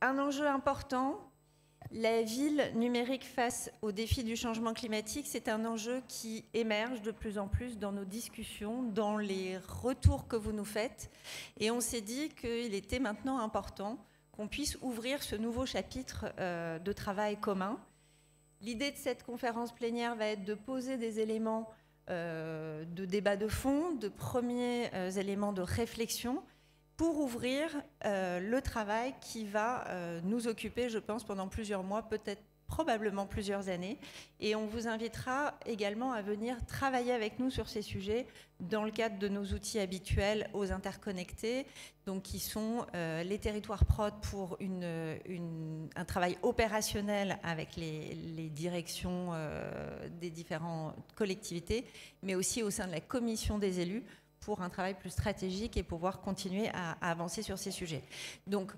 un enjeu important, la ville numérique face aux défis du changement climatique, c'est un enjeu qui émerge de plus en plus dans nos discussions, dans les retours que vous nous faites. Et on s'est dit qu'il était maintenant important qu'on puisse ouvrir ce nouveau chapitre de travail commun. L'idée de cette conférence plénière va être de poser des éléments de débat de fond, de premiers éléments de réflexion pour ouvrir le travail qui va nous occuper, je pense, pendant plusieurs mois, peut-être probablement plusieurs années. Et on vous invitera également à venir travailler avec nous sur ces sujets dans le cadre de nos outils habituels aux interconnectés, donc qui sont les territoires prod pour un travail opérationnel avec les directions des différentes collectivités, mais aussi au sein de la commission des élus pour un travail plus stratégique et pouvoir continuer à avancer sur ces sujets. Donc,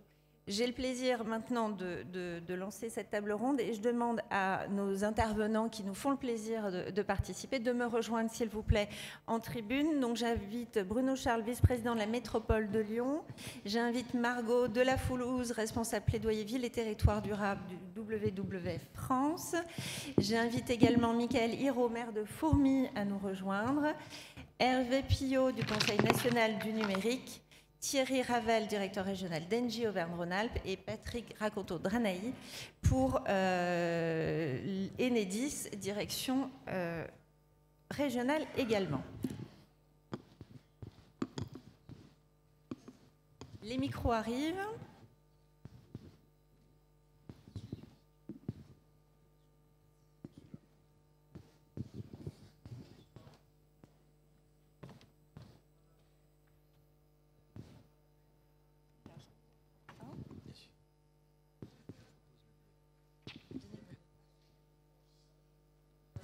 j'ai le plaisir maintenant de lancer cette table ronde et je demande à nos intervenants qui nous font le plaisir de participer de me rejoindre, s'il vous plaît, en tribune. Donc, j'invite Bruno Charles, vice-président de la métropole de Lyon. J'invite Margot Delafoulouse, responsable plaidoyer ville et territoire durable du WWF France. J'invite également Michael Hirault, maire de Fourmies, à nous rejoindre. Hervé Pillot du Conseil national du numérique, Thierry Ravel, directeur régional d'Engie Auvergne-Rhône-Alpes et Patrick Raconto-Dranaï pour Enedis, direction régionale également. Les micros arrivent.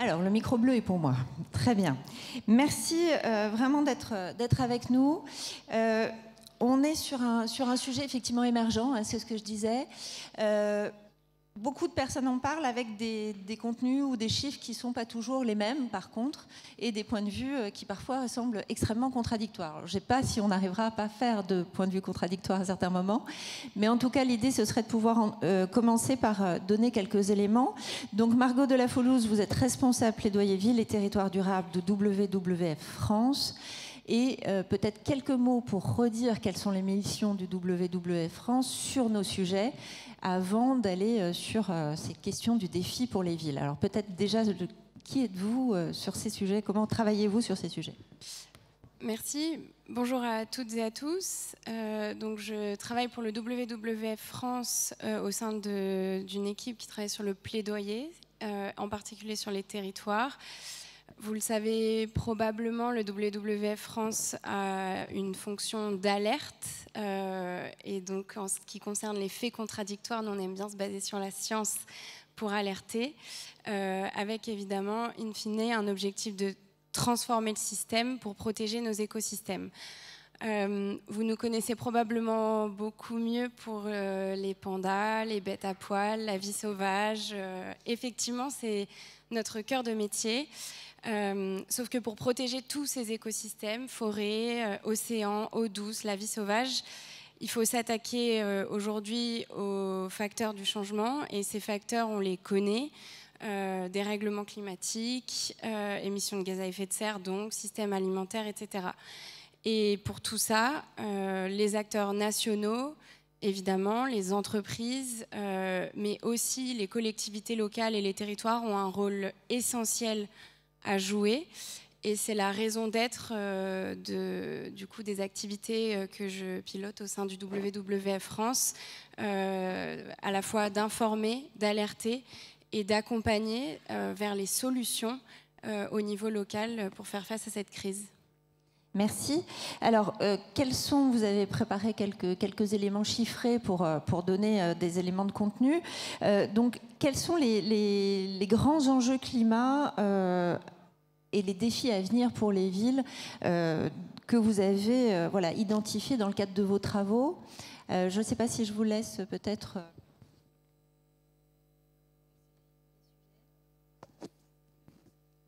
Alors, le micro bleu est pour moi. Très bien. Merci vraiment d'être avec nous. On est sur un sujet effectivement émergent, hein, c'est ce que je disais. Beaucoup de personnes en parlent avec des contenus ou des chiffres qui ne sont pas toujours les mêmes, par contre, et des points de vue qui parfois semblent extrêmement contradictoires. Alors, je ne sais pas si on n'arrivera à pas faire de points de vue contradictoires à certains moments, mais en tout cas, l'idée, ce serait de pouvoir commencer par donner quelques éléments. Donc, Margot Delafoulouse, vous êtes responsable plaidoyer ville et territoire durable de WWF France. Et peut-être quelques mots pour redire quelles sont les missions du WWF France sur nos sujets avant d'aller sur ces questions du défi pour les villes. Alors peut-être déjà, qui êtes-vous sur ces sujets? Comment travaillez-vous sur ces sujets? Merci. Bonjour à toutes et à tous. Donc je travaille pour le WWF France au sein d'une équipe qui travaille sur le plaidoyer, en particulier sur les territoires. Vous le savez probablement, le WWF France a une fonction d'alerte. Et donc, en ce qui concerne les faits contradictoires, nous, on aime bien se baser sur la science pour alerter, avec évidemment, in fine, un objectif de transformer le système pour protéger nos écosystèmes. Vous nous connaissez probablement beaucoup mieux pour les pandas, les bêtes à poil, la vie sauvage. Effectivement, c'est notre cœur de métier. Sauf que pour protéger tous ces écosystèmes, forêts, océans, eau douce, la vie sauvage, il faut s'attaquer aujourd'hui aux facteurs du changement. Et ces facteurs, on les connaît. Dérèglement climatique, émissions de gaz à effet de serre, donc système alimentaire, etc. Et pour tout ça, les acteurs nationaux, évidemment, les entreprises, mais aussi les collectivités locales et les territoires ont un rôle essentiel à jouer. Et c'est la raison d'être du coup, des activités que je pilote au sein du WWF France, à la fois d'informer, d'alerter et d'accompagner vers les solutions au niveau local pour faire face à cette crise. Merci. Alors, vous avez préparé quelques éléments chiffrés pour donner des éléments de contenu. Donc, quels sont les grands enjeux climat et les défis à venir pour les villes que vous avez identifiés dans le cadre de vos travaux? Je ne sais pas si je vous laisse peut-être...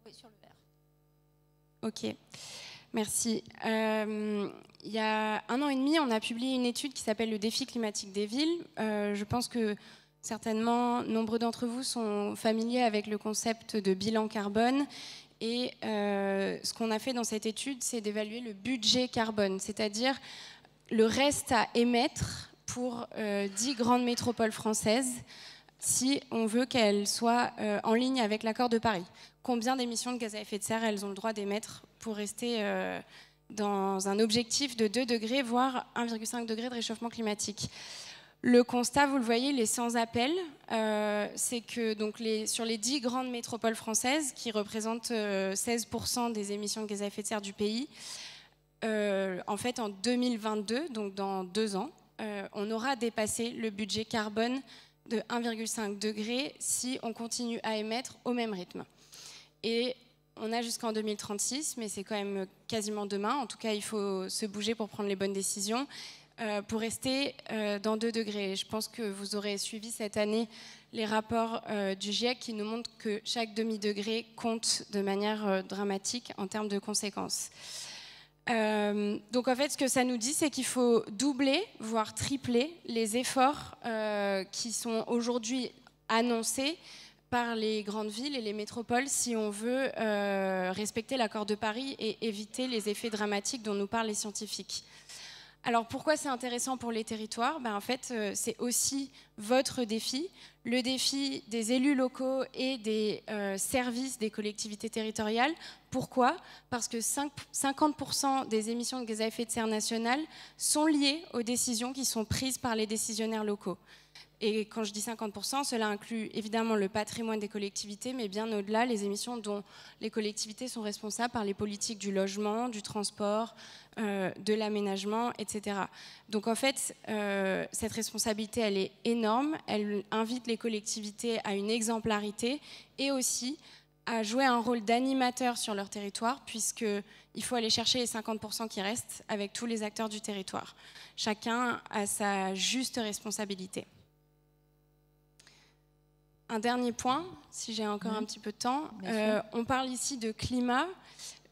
Oui, sur le vert. Ok. Merci. il y a 1 an et demi, on a publié une étude qui s'appelle le défi climatique des villes. Je pense que certainement, nombreux d'entre vous sont familiers avec le concept de bilan carbone. Et ce qu'on a fait dans cette étude, c'est d'évaluer le budget carbone, c'est-à-dire le reste à émettre pour 10 grandes métropoles françaises si on veut qu'elles soient en ligne avec l'accord de Paris. Combien d'émissions de gaz à effet de serre elles ont le droit d'émettre pour rester dans un objectif de 2 degrés, voire 1,5 degré de réchauffement climatique. Le constat, vous le voyez, il est sans appel. C'est que donc, sur les 10 grandes métropoles françaises, qui représentent 16% des émissions de gaz à effet de serre du pays, en fait, en 2022, donc dans 2 ans, on aura dépassé le budget carbone de 1,5 degré si on continue à émettre au même rythme. Et on a jusqu'en 2036, mais c'est quand même quasiment demain. En tout cas, il faut se bouger pour prendre les bonnes décisions, pour rester dans 2 degrés. Je pense que vous aurez suivi cette année les rapports du GIEC qui nous montrent que chaque demi-degré compte de manière dramatique en termes de conséquences. Donc en fait, ce que ça nous dit, c'est qu'il faut doubler, voire tripler les efforts qui sont aujourd'hui annoncés par les grandes villes et les métropoles si on veut respecter l'accord de Paris et éviter les effets dramatiques dont nous parlent les scientifiques. Alors pourquoi c'est intéressant pour les territoires ? En fait, c'est aussi votre défi, le défi des élus locaux et des services des collectivités territoriales. Pourquoi ? Parce que 50% des émissions de gaz à effet de serre nationales sont liées aux décisions qui sont prises par les décisionnaires locaux. Et quand je dis 50%, cela inclut évidemment le patrimoine des collectivités, mais bien au-delà, les émissions dont les collectivités sont responsables par les politiques du logement, du transport, de l'aménagement, etc. Donc en fait, cette responsabilité, elle est énorme. Elle invite les collectivités à une exemplarité et aussi à jouer un rôle d'animateur sur leur territoire, puisqu'il faut aller chercher les 50% qui restent avec tous les acteurs du territoire. Chacun a sa juste responsabilité. Un dernier point, si j'ai encore un petit peu de temps. On parle ici de climat.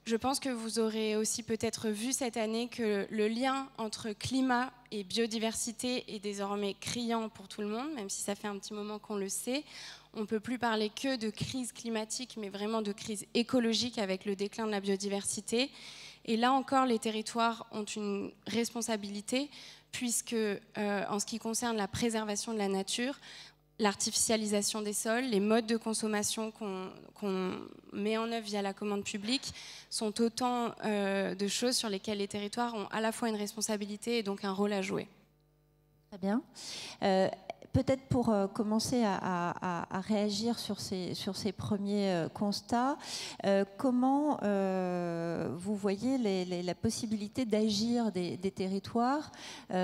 Je pense que vous aurez aussi peut-être vu cette année que le lien entre climat et biodiversité est désormais criant pour tout le monde, même si ça fait un petit moment qu'on le sait. On ne peut plus parler que de crise climatique, mais vraiment de crise écologique avec le déclin de la biodiversité. Et là encore, les territoires ont une responsabilité, puisque en ce qui concerne la préservation de la nature, l'artificialisation des sols, les modes de consommation qu'on met en œuvre via la commande publique sont autant de choses sur lesquelles les territoires ont à la fois une responsabilité et donc un rôle à jouer. Très bien. Peut-être pour commencer à réagir sur ces premiers constats, comment vous voyez la possibilité d'agir des territoires vous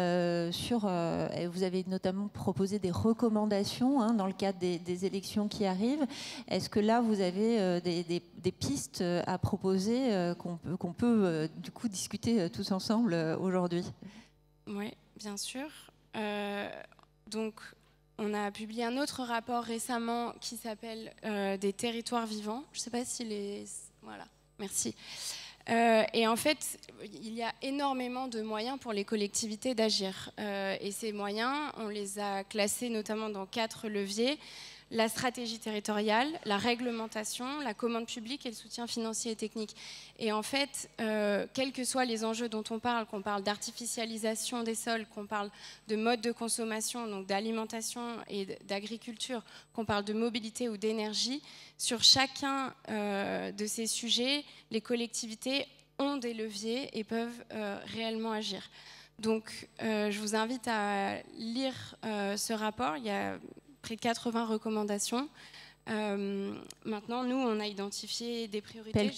avez notamment proposé des recommandations dans le cadre des élections qui arrivent. Est-ce que là, vous avez des pistes à proposer qu'on peut du coup discuter tous ensemble aujourd'hui ? Oui, bien sûr. Donc, on a publié un autre rapport récemment qui s'appelle des territoires vivants. Je ne sais pas si Voilà, merci. Et en fait, il y a énormément de moyens pour les collectivités d'agir. Et ces moyens, on les a classés notamment dans 4 leviers. La stratégie territoriale, la réglementation, la commande publique et le soutien financier et technique. Et en fait, quels que soient les enjeux dont on parle, qu'on parle d'artificialisation des sols, qu'on parle de mode de consommation, donc d'alimentation et d'agriculture, qu'on parle de mobilité ou d'énergie, sur chacun de ces sujets, les collectivités ont des leviers et peuvent réellement agir. Donc, je vous invite à lire ce rapport. Il y a près de 80 recommandations. Maintenant, nous, on a identifié des priorités.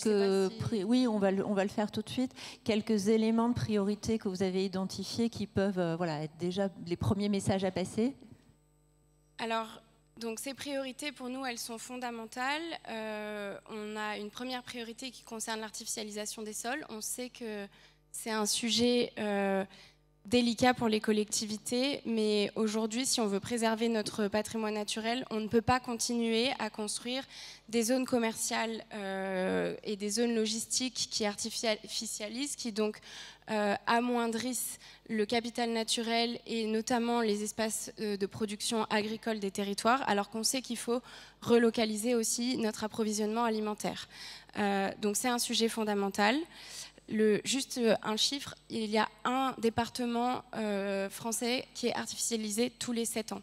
Oui, on va le faire tout de suite. Quelques éléments de priorité que vous avez identifiés qui peuvent être déjà les premiers messages à passer. Alors, donc ces priorités, pour nous, elles sont fondamentales. On a une première priorité qui concerne l'artificialisation des sols. On sait que c'est un sujet délicat pour les collectivités, mais aujourd'hui, si on veut préserver notre patrimoine naturel, on ne peut pas continuer à construire des zones commerciales et des zones logistiques qui artificialisent, qui donc amoindrissent le capital naturel et notamment les espaces de production agricole des territoires, alors qu'on sait qu'il faut relocaliser aussi notre approvisionnement alimentaire. Donc c'est un sujet fondamental. Juste un chiffre, il y a un département français qui est artificialisé tous les 7 ans.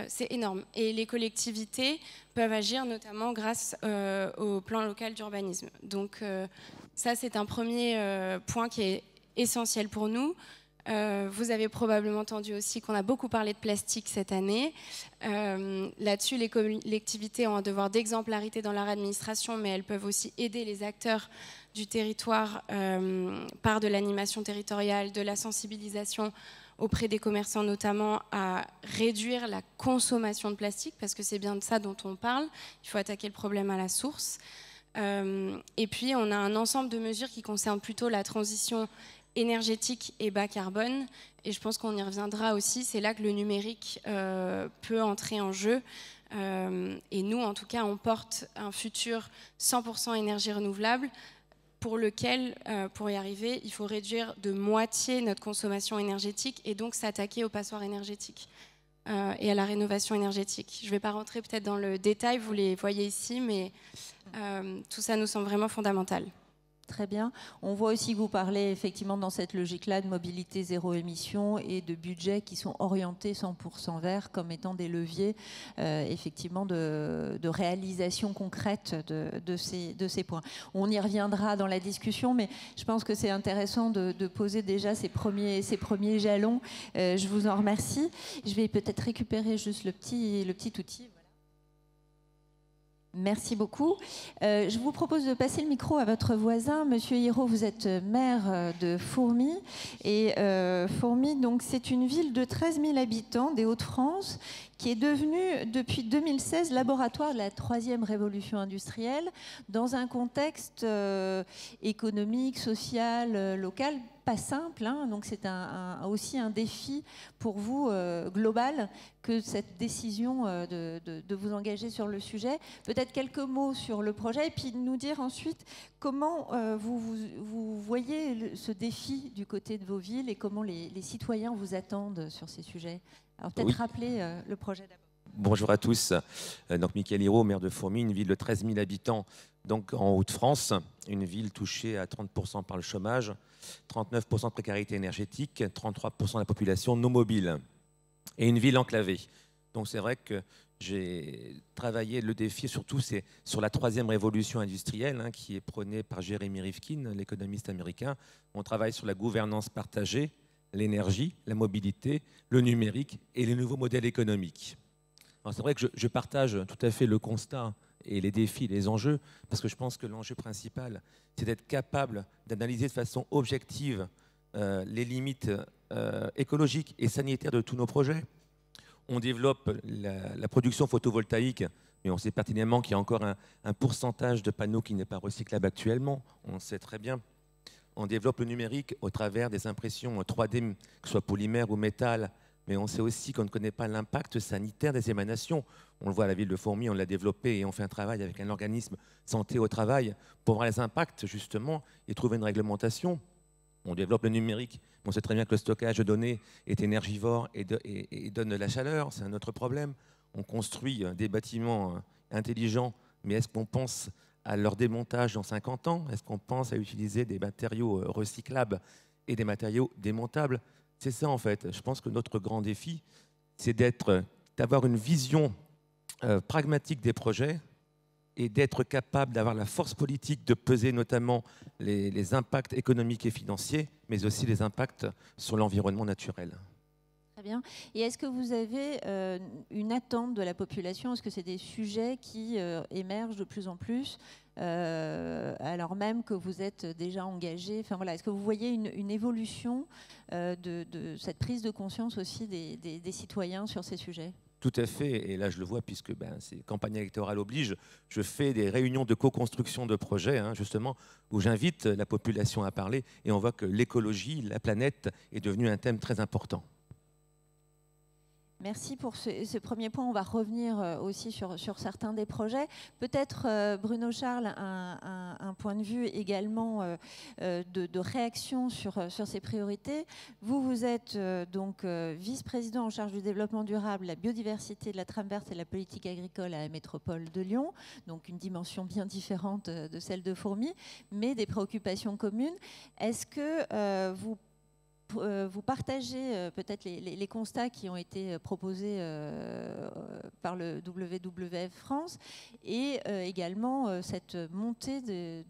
C'est énorme. Et les collectivités peuvent agir notamment grâce au plan local d'urbanisme. Donc ça, c'est un premier point qui est essentiel pour nous. Vous avez probablement entendu aussi qu'on a beaucoup parlé de plastique cette année. Là-dessus, les collectivités ont un devoir d'exemplarité dans leur administration, mais elles peuvent aussi aider les acteurs du territoire par de l'animation territoriale, de la sensibilisation auprès des commerçants notamment, à réduire la consommation de plastique, parce que c'est bien de ça dont on parle. Il faut attaquer le problème à la source. Et puis, on a un ensemble de mesures qui concernent plutôt la transition énergétique et bas carbone. Et je pense qu'on y reviendra aussi. C'est là que le numérique peut entrer en jeu. Et nous, en tout cas, on porte un futur 100% énergie renouvelable, pour lequel, pour y arriver, il faut réduire de moitié notre consommation énergétique et donc s'attaquer aux passoires énergétiques et à la rénovation énergétique. Je ne vais pas rentrer peut-être dans le détail, vous les voyez ici, mais tout ça nous semble vraiment fondamental. Très bien. On voit aussi que vous parlez effectivement dans cette logique-là de mobilité zéro émission et de budgets qui sont orientés 100% vert comme étant des leviers effectivement de réalisation concrète de ces points. On y reviendra dans la discussion, mais je pense que c'est intéressant de poser déjà ces premiers jalons. Je vous en remercie. Je vais peut-être récupérer juste le petit outil. Merci beaucoup. Je vous propose de passer le micro à votre voisin. Monsieur Hirault, vous êtes maire de Fourmies. Et Fourmies, donc, c'est une ville de 13 000 habitants des Hauts-de-France qui est devenue, depuis 2016, laboratoire de la 3e révolution industrielle dans un contexte économique, social, local pas simple, hein. Donc c'est aussi un défi pour vous global que cette décision de vous engager sur le sujet. Peut-être quelques mots sur le projet et puis nous dire ensuite comment vous voyez ce défi du côté de vos villes et comment les citoyens vous attendent sur ces sujets. Alors peut-être rappeler le projet d'abord. Bonjour à tous. Donc Michael Hirault, maire de Fourmies, une ville de 13 000 habitants donc en Hauts-de-France, une ville touchée à 30% par le chômage, 39% de précarité énergétique, 33% de la population non mobile et une ville enclavée. Donc c'est vrai que j'ai travaillé le défi, surtout c'est sur la 3e révolution industrielle hein, qui est prônée par Jeremy Rifkin, l'économiste américain. On travaille sur la gouvernance partagée, l'énergie, la mobilité, le numérique et les nouveaux modèles économiques. C'est vrai que je partage tout à fait le constat et les défis, les enjeux, parce que je pense que l'enjeu principal, c'est d'être capable d'analyser de façon objective les limites écologiques et sanitaires de tous nos projets. On développe la production photovoltaïque, mais on sait pertinemment qu'il y a encore un pourcentage de panneaux qui n'est pas recyclable actuellement, on le sait très bien. On développe le numérique au travers des impressions 3D, que ce soit polymère ou métal, mais on sait aussi qu'on ne connaît pas l'impact sanitaire des émanations. On le voit à la ville de Fourmies, on l'a développé et on fait un travail avec un organisme santé au travail pour voir les impacts justement et trouver une réglementation. On développe le numérique, on sait très bien que le stockage de données est énergivore et donne de la chaleur, c'est un autre problème. On construit des bâtiments intelligents, mais est-ce qu'on pense à leur démontage dans 50 ans? Est-ce qu'on pense à utiliser des matériaux recyclables et des matériaux démontables? C'est ça en fait. Je pense que notre grand défi, c'est d'avoir une vision pragmatique des projets et d'être capable d'avoir la force politique de peser notamment les impacts économiques et financiers, mais aussi les impacts sur l'environnement naturel. Très bien. Et est-ce que vous avez une attente de la population? Est-ce que c'est des sujets qui émergent de plus en plus alors même que vous êtes déjà engagé? Enfin, voilà, est-ce que vous voyez une évolution de cette prise de conscience aussi des citoyens sur ces sujets? Tout à fait, et là je le vois puisque c'est campagne électorale oblige, je fais des réunions de co-construction de projets, justement, où j'invite la population à parler, et on voit que l'écologie, la planète, est devenue un thème très important. Merci pour ce premier point. On va revenir aussi sur certains des projets. Peut-être, Bruno Charles, un point de vue également de réaction sur ces priorités. Vous êtes donc vice-président en charge du développement durable, la biodiversité, de la trame verte et la politique agricole à la métropole de Lyon. Donc une dimension bien différente de celle de Fourmi, mais des préoccupations communes. Est-ce que vous partagez peut-être les constats qui ont été proposés par le WWF France et également cette montée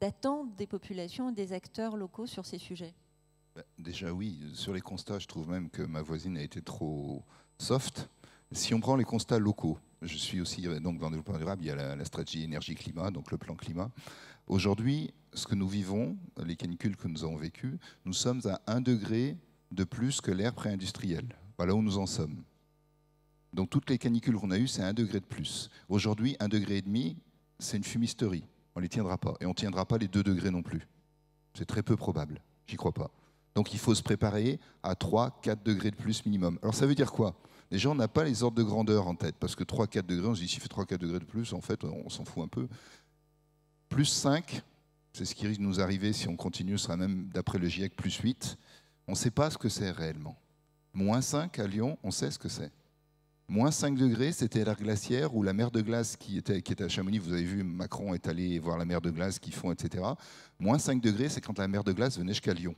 d'attente des populations et des acteurs locaux sur ces sujets? Déjà oui, sur les constats, je trouve même que ma voisine a été trop soft. Si on prend les constats locaux, je suis aussi donc dans le développement durable, il y a la stratégie énergie-climat, donc le plan climat. Aujourd'hui, ce que nous vivons, les canicules que nous avons vécues, nous sommes à 1 degré de plus que l'ère pré-industrielle. Voilà où nous en sommes. Donc toutes les canicules qu'on a eues, c'est 1 degré de plus. Aujourd'hui, 1,5 degré, c'est une fumisterie. On ne les tiendra pas. Et on ne tiendra pas les 2 degrés non plus. C'est très peu probable. J'y crois pas. Donc il faut se préparer à 3-4 degrés de plus minimum. Alors ça veut dire quoi? Déjà, on n'a pas les ordres de grandeur en tête. Parce que 3-4 degrés, on se dit, s'il fait 3-4 degrés de plus, en fait, on s'en fout un peu. Plus 5, c'est ce qui risque de nous arriver si on continue, ce sera même, d'après le GIEC, plus 8. On ne sait pas ce que c'est réellement. Moins 5 à Lyon, on sait ce que c'est. Moins 5 degrés, c'était l'ère glaciaire ou la mer de glace qui était à Chamonix. Vous avez vu, Macron est allé voir la mer de glace qu'ils font, etc. Moins 5 degrés, c'est quand la mer de glace venait jusqu'à Lyon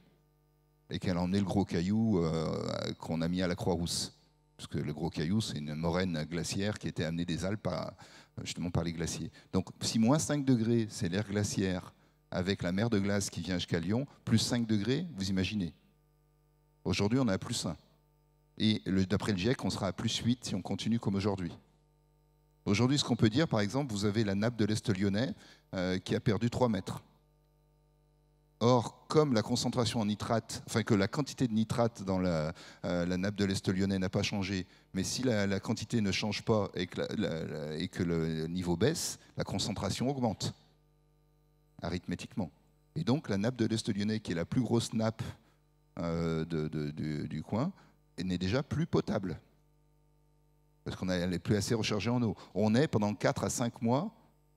et qu'elle a emmené le gros caillou qu'on a mis à la Croix-Rousse. Parce que le gros caillou, c'est une moraine glaciaire qui était amenée des Alpes justement par les glaciers. Donc si moins 5 degrés, c'est l'ère glaciaire avec la mer de glace qui vient jusqu'à Lyon, plus 5 degrés, vous imaginez. Aujourd'hui, on est à plus 1. Et d'après le GIEC, on sera à plus 8 si on continue comme aujourd'hui. Aujourd'hui, ce qu'on peut dire, par exemple, vous avez la nappe de l'Est lyonnais qui a perdu 3 mètres. Or, comme la concentration en nitrate, enfin que la quantité de nitrate dans la nappe de l'Est lyonnais n'a pas changé, mais si la quantité ne change pas et que le niveau baisse, la concentration augmente arithmétiquement. Et donc la nappe de l'Est lyonnais, qui est la plus grosse nappe du coin, n'est déjà plus potable. Parce qu'elle n'est plus assez rechargée en eau. On est pendant 4 à 5 mois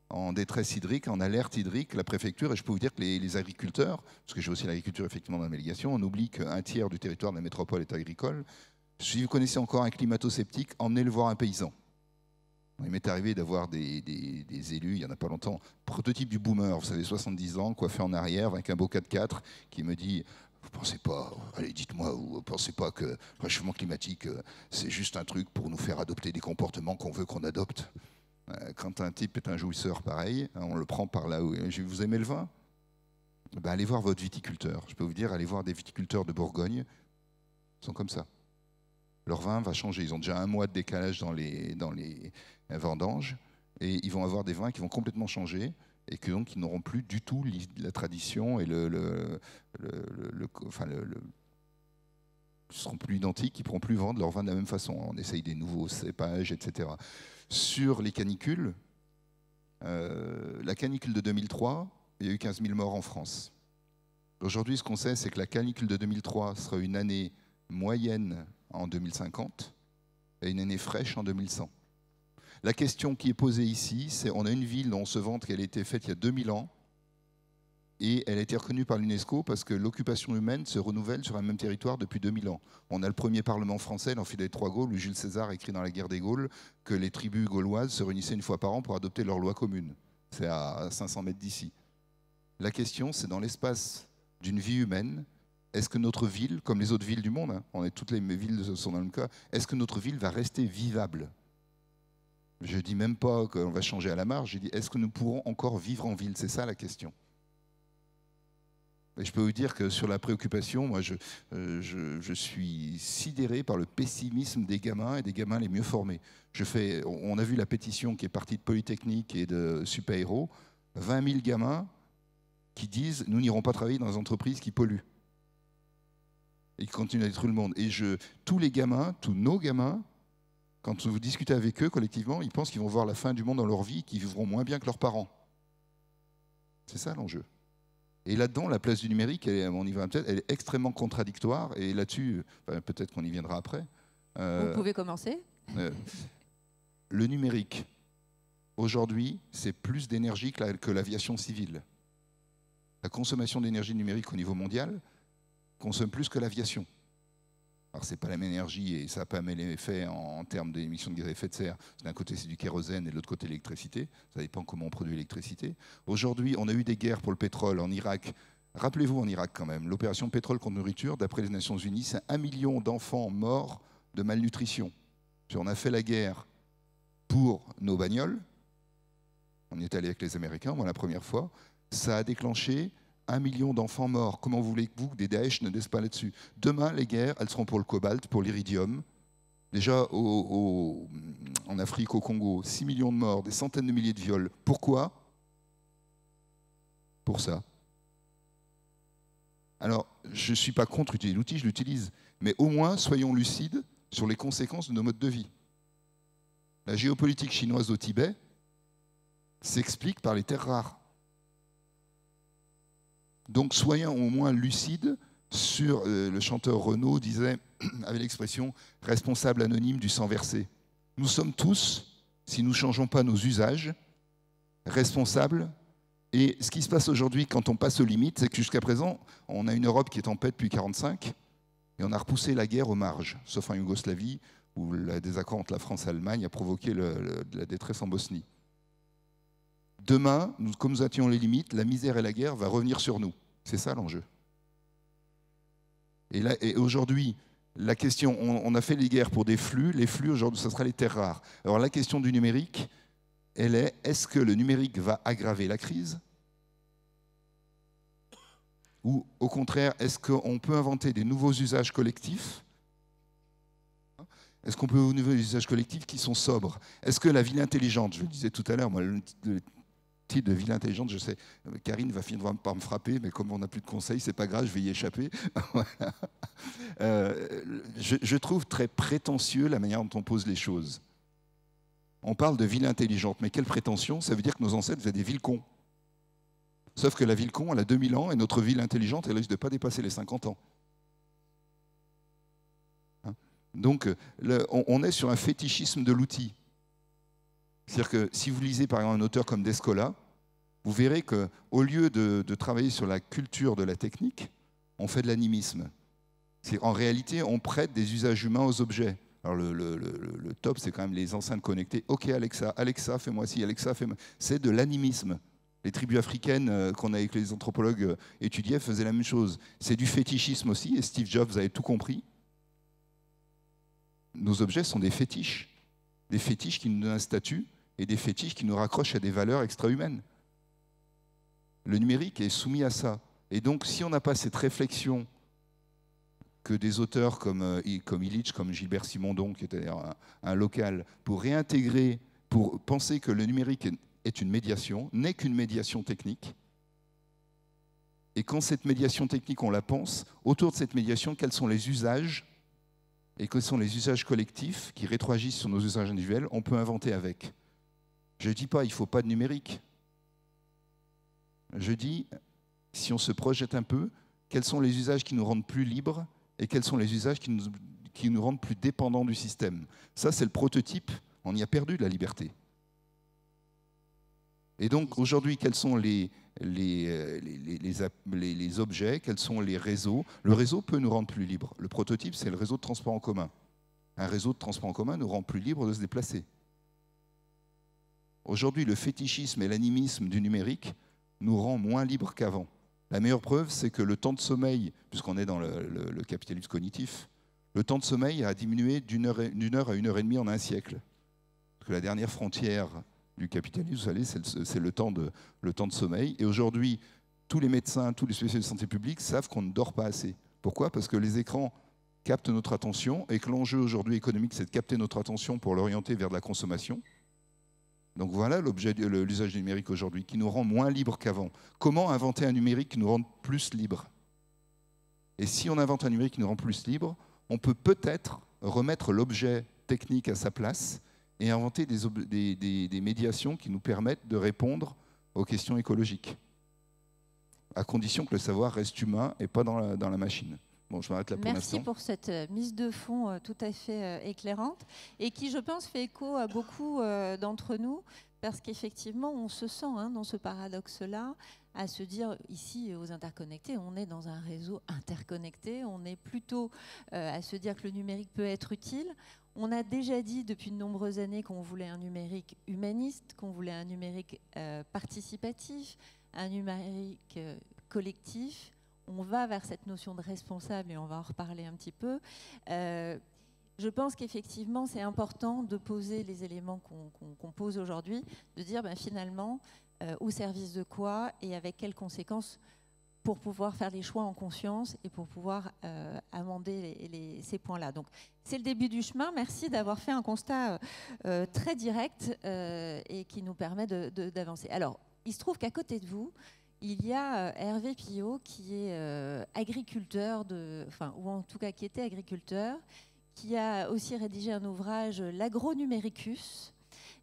en détresse hydrique, en alerte hydrique, la préfecture, et je peux vous dire que les agriculteurs, parce que j'ai aussi l'agriculture effectivement dans la délégation, on oublie qu'un tiers du territoire de la métropole est agricole. Si vous connaissez encore un climato-sceptique, emmenez-le voir un paysan. Il m'est arrivé d'avoir des élus, il n'y en a pas longtemps, prototype du boomer, vous savez, 70 ans, coiffé en arrière, avec un beau 4x4, qui me dit « Vous ne pensez pas, allez dites-moi, vous ne pensez pas que le réchauffement climatique, c'est juste un truc pour nous faire adopter des comportements qu'on veut qu'on adopte ?» Quand un type est un jouisseur pareil, on le prend par là où... Vous aimez le vin? Allez voir votre viticulteur. Je peux vous dire, allez voir des viticulteurs de Bourgogne. Ils sont comme ça. Leur vin va changer. Ils ont déjà 1 mois de décalage dans les vendanges. Et ils vont avoir des vins qui vont complètement changer. Et que donc, ils n'auront plus du tout la tradition et ils seront plus identiques. Ils ne pourront plus vendre leur vin de la même façon. On essaye des nouveaux cépages, etc. Sur les canicules, la canicule de 2003, il y a eu 15 000 morts en France. Aujourd'hui, ce qu'on sait, c'est que la canicule de 2003 sera une année moyenne en 2050 et une année fraîche en 2100. La question qui est posée ici, c'est on a une ville dont on se vante qu'elle a été faite il y a 2000 ans et elle a été reconnue par l'UNESCO parce que l'occupation humaine se renouvelle sur un même territoire depuis 2000 ans. On a le premier parlement français, l'Enfilade des Trois Gaules, où Jules César écrit dans la guerre des Gaules que les tribus gauloises se réunissaient 1 fois par an pour adopter leur loi commune. C'est à 500 mètres d'ici. La question, c'est dans l'espace d'une vie humaine, est-ce que notre ville, comme les autres villes du monde, toutes les villes sont dans le même cas, est-ce que notre ville va rester vivable? Je ne dis même pas qu'on va changer à la marge, je dis est-ce que nous pourrons encore vivre en ville? C'est ça la question. Et je peux vous dire que sur la préoccupation, moi, je suis sidéré par le pessimisme des gamins et des gamins les mieux formés. On a vu la pétition qui est partie de Polytechnique et de Super-Héros, 20 000 gamins qui disent « nous n'irons pas travailler dans des entreprises qui polluent ». Et qui continuent à détruire le monde. Et tous les gamins, tous nos gamins, Quand vous discutez avec eux collectivement, ils pensent qu'ils vont voir la fin du monde dans leur vie, qu'ils vivront moins bien que leurs parents. C'est ça l'enjeu. Et là-dedans, la place du numérique, on y va peut-être, elle est extrêmement contradictoire. Et là-dessus, peut-être qu'on y viendra après. Vous pouvez commencer. Le numérique, aujourd'hui, c'est plus d'énergie que l'aviation civile. La consommation d'énergie numérique au niveau mondial consomme plus que l'aviation. Alors, ce n'est pas la même énergie et ça n'a pas le même effet en termes d'émissions de gaz à effet de serre. D'un côté, c'est du kérosène et de l'autre côté, l'électricité. Ça dépend comment on produit l'électricité. Aujourd'hui, on a eu des guerres pour le pétrole en Irak. Rappelez-vous, en Irak quand même, l'opération pétrole contre nourriture, d'après les Nations Unies, c'est 1 million d'enfants morts de malnutrition. On a fait la guerre pour nos bagnoles. On y est allé avec les Américains, moi, la première fois. Ça a déclenché 1 million d'enfants morts. Comment voulez-vous que des Daesh ne naissent pas là-dessus? Demain, les guerres, elles seront pour le cobalt, pour l'iridium. Déjà, en Afrique, au Congo, 6 millions de morts, des centaines de milliers de viols. Pourquoi? Pour ça. Alors, je ne suis pas contre utiliser l'outil, je l'utilise. Mais au moins, soyons lucides sur les conséquences de nos modes de vie. La géopolitique chinoise au Tibet s'explique par les terres rares. Donc soyons au moins lucides sur, le chanteur Renaud disait, avait l'expression « responsable anonyme du sang versé ». Nous sommes tous, si nous ne changeons pas nos usages, responsables. Et ce qui se passe aujourd'hui quand on passe aux limites, c'est que jusqu'à présent, on a une Europe qui est en paix depuis 1945 et on a repoussé la guerre aux marges, sauf en Yougoslavie où le désaccord entre la France et l'Allemagne a provoqué la détresse en Bosnie. Demain, comme nous atteignons les limites, la misère et la guerre vont revenir sur nous. C'est ça l'enjeu. Et aujourd'hui, la question, on a fait les guerres pour des flux. Les flux, aujourd'hui, ce sera les terres rares. Alors la question du numérique, elle est, est-ce que le numérique va aggraver la crise? Ou au contraire, est-ce qu'on peut inventer des nouveaux usages collectifs? Est-ce qu'on peut avoir des nouveaux usages collectifs qui sont sobres? Est-ce que la ville intelligente, je le disais tout à l'heure, moi, le titre de ville intelligente, je sais, Karine va finir par me frapper, mais comme on n'a plus de conseils, c'est pas grave, je vais y échapper. Voilà. Je trouve très prétentieux la manière dont on pose les choses. On parle de ville intelligente, mais quelle prétention? Ça veut dire que nos ancêtres faisaient des villes cons. Sauf que la ville con, elle a 2000 ans, et notre ville intelligente, elle risque de ne pas dépasser les 50 ans. Donc, on est sur un fétichisme de l'outil. C'est-à-dire que si vous lisez par exemple un auteur comme Descola, vous verrez qu'au lieu de travailler sur la culture de la technique, on fait de l'animisme. En réalité, on prête des usages humains aux objets. Alors le top, c'est quand même les enceintes connectées. Ok Alexa, Alexa, fais-moi ci, Alexa, fais-moi... C'est de l'animisme. Les tribus africaines qu'on a avec les anthropologues étudiés faisaient la même chose. C'est du fétichisme aussi, et Steve Jobs avait tout compris. Nos objets sont des fétiches qui nous donnent un statut et des fétiches qui nous raccrochent à des valeurs extra-humaines. Le numérique est soumis à ça. Et donc, si on n'a pas cette réflexion que des auteurs comme Illich, comme Gilbert Simondon, qui était un local, pour réintégrer, pour penser que le numérique est une médiation, n'est qu'une médiation technique, et quand cette médiation technique, on la pense, autour de cette médiation, quels sont les usages et quels sont les usages collectifs qui rétroagissent sur nos usages individuels, on peut inventer avec. Je ne dis pas, il ne faut pas de numérique. Je dis, si on se projette un peu, quels sont les usages qui nous rendent plus libres et quels sont les usages qui nous rendent plus dépendants du système. Ça, c'est le prototype. On y a perdu de la liberté. Et donc, aujourd'hui, quels sont les objets, quels sont les réseaux? Le réseau peut nous rendre plus libres. Le prototype, c'est le réseau de transport en commun. Un réseau de transport en commun nous rend plus libres de se déplacer. Aujourd'hui, le fétichisme et l'animisme du numérique nous rend moins libres qu'avant. La meilleure preuve, c'est que le temps de sommeil, puisqu'on est dans le capitalisme cognitif, le temps de sommeil a diminué d'une heure à 1h30 en un siècle. Parce que la dernière frontière du capitalisme, vous savez, c'est le temps de sommeil. Et aujourd'hui, tous les médecins, tous les spécialistes de santé publique savent qu'on ne dort pas assez. Pourquoi? Parce que les écrans captent notre attention et que l'enjeu aujourd'hui économique, c'est de capter notre attention pour l'orienter vers de la consommation. Donc voilà l'usage du numérique aujourd'hui, qui nous rend moins libres qu'avant. Comment inventer un numérique qui nous rende plus libres? Et si on invente un numérique qui nous rend plus libres, on peut peut-être remettre l'objet technique à sa place et inventer des médiations qui nous permettent de répondre aux questions écologiques, à condition que le savoir reste humain et pas dans la machine. Bon, je m'arrête là pour l'instant. Merci pour cette mise de fond tout à fait éclairante et qui, je pense, fait écho à beaucoup d'entre nous parce qu'effectivement, on se sent dans ce paradoxe-là à se dire, ici, aux interconnectés, on est dans un réseau interconnecté, on est plutôt à se dire que le numérique peut être utile. On a déjà dit depuis de nombreuses années qu'on voulait un numérique humaniste, qu'on voulait un numérique participatif, un numérique collectif. On va vers cette notion de responsable et on va en reparler un petit peu. Je pense qu'effectivement, c'est important de poser les éléments qu'on pose aujourd'hui, de dire finalement au service de quoi et avec quelles conséquences pour pouvoir faire les choix en conscience et pour pouvoir amender ces points-là. Donc, c'est le début du chemin. Merci d'avoir fait un constat très direct et qui nous permet d'avancer. Alors, il se trouve qu'à côté de vous, il y a Hervé Pillot qui est agriculteur, ou en tout cas qui était agriculteur, qui a aussi rédigé un ouvrage, l'Agronuméricus,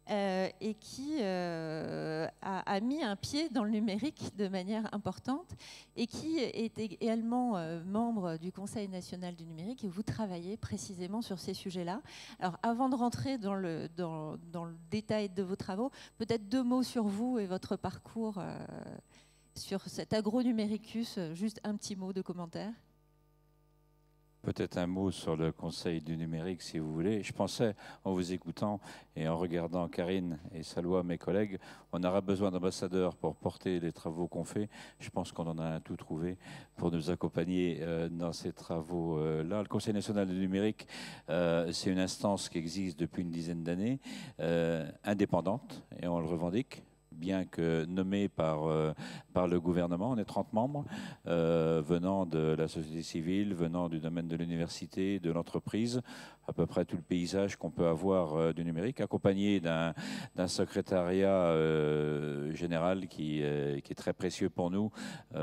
et qui a mis un pied dans le numérique de manière importante et qui est également membre du Conseil national du numérique et vous travaillez précisément sur ces sujets-là. Alors avant de rentrer dans le détail de vos travaux, peut-être 2 mots sur vous et votre parcours sur cet Agronuméricus, juste un petit mot de commentaire. Peut-être un mot sur le Conseil du numérique, si vous voulez. Je pensais, en vous écoutant et en regardant Karine et Salwa, mes collègues, on aura besoin d'ambassadeurs pour porter les travaux qu'on fait. Je pense qu'on en a un tout trouvé pour nous accompagner dans ces travaux-là. Le Conseil national du numérique, c'est une instance qui existe depuis une dizaine d'années, indépendante, et on le revendique, bien que nommé par le gouvernement. On est 30 membres venant de la société civile, venant du domaine de l'université, de l'entreprise, à peu près tout le paysage qu'on peut avoir du numérique, accompagné d'un secrétariat général qui est très précieux pour nous,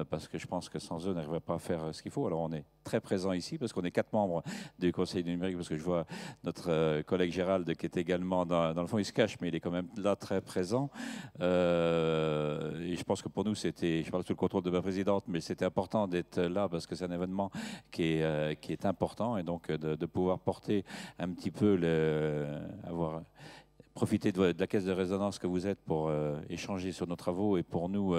parce que je pense que sans eux, on n'arriverait pas à faire ce qu'il faut. Alors on est très présent ici, parce qu'on est 4 membres du Conseil du numérique, parce que je vois notre collègue Gérald qui est également dans le fond, il se cache, mais il est quand même là très présent. Et je pense que pour nous, c'était, je parle sous le contrôle de ma présidente, mais c'était important d'être là parce que c'est un événement qui est important et donc de pouvoir porter un petit peu, profiter de la caisse de résonance que vous êtes pour échanger sur nos travaux et pour nous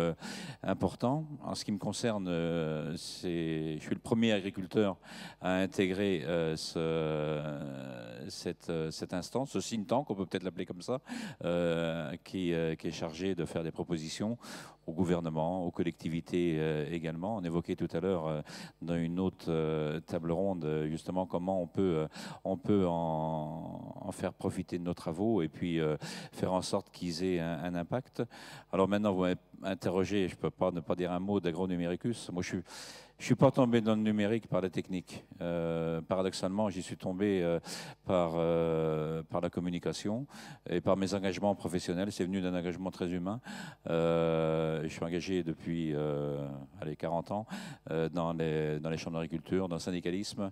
important. En ce qui me concerne, je suis le premier agriculteur à intégrer cette instance, ce think tank, on peut peut-être l'appeler comme ça, qui est chargé de faire des propositions au gouvernement, aux collectivités également. On évoquait tout à l'heure dans une autre table ronde justement comment on peut en faire profiter de nos travaux et puis faire en sorte qu'ils aient un impact. Alors maintenant, vous m'avez interrogé, je ne peux pas ne pas dire un mot d'Agronuméricus. Moi, je suis pas tombé dans le numérique par la technique. Paradoxalement, j'y suis tombé par la communication et par mes engagements professionnels. C'est venu d'un engagement très humain. Je suis engagé depuis 40 ans dans les chambres d'agriculture, dans le syndicalisme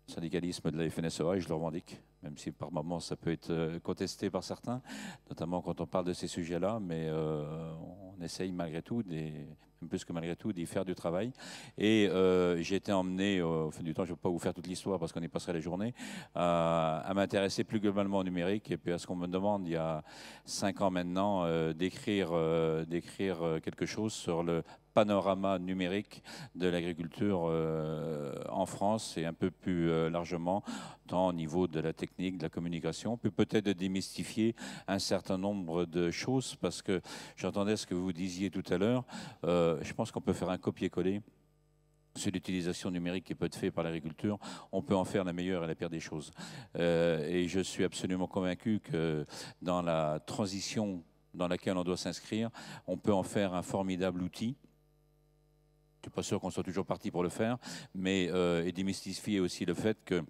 de la FNSEA, et je le revendique, même si par moments ça peut être contesté par certains, notamment quand on parle de ces sujets-là, mais on essaye malgré tout, même plus que malgré tout, d'y faire du travail. Et j'ai été emmené, au fil du temps, je ne vais pas vous faire toute l'histoire parce qu'on y passerait les journées, à m'intéresser plus globalement au numérique et puis à ce qu'on me demande il y a 5 ans maintenant, d'écrire quelque chose sur le panorama numérique de l'agriculture en France et un peu plus largement, tant au niveau de la technique, de la communication, puis peut-être de démystifier un certain nombre de choses, parce que j'entendais ce que vous disiez tout à l'heure, je pense qu'on peut faire un copier-coller sur l'utilisation numérique qui peut être faite par l'agriculture. On peut en faire la meilleure et la pire des choses. Et je suis absolument convaincu que dans la transition dans laquelle on doit s'inscrire, on peut en faire un formidable outil. Je ne suis pas sûr qu'on soit toujours parti pour le faire, mais et démystifier aussi le fait que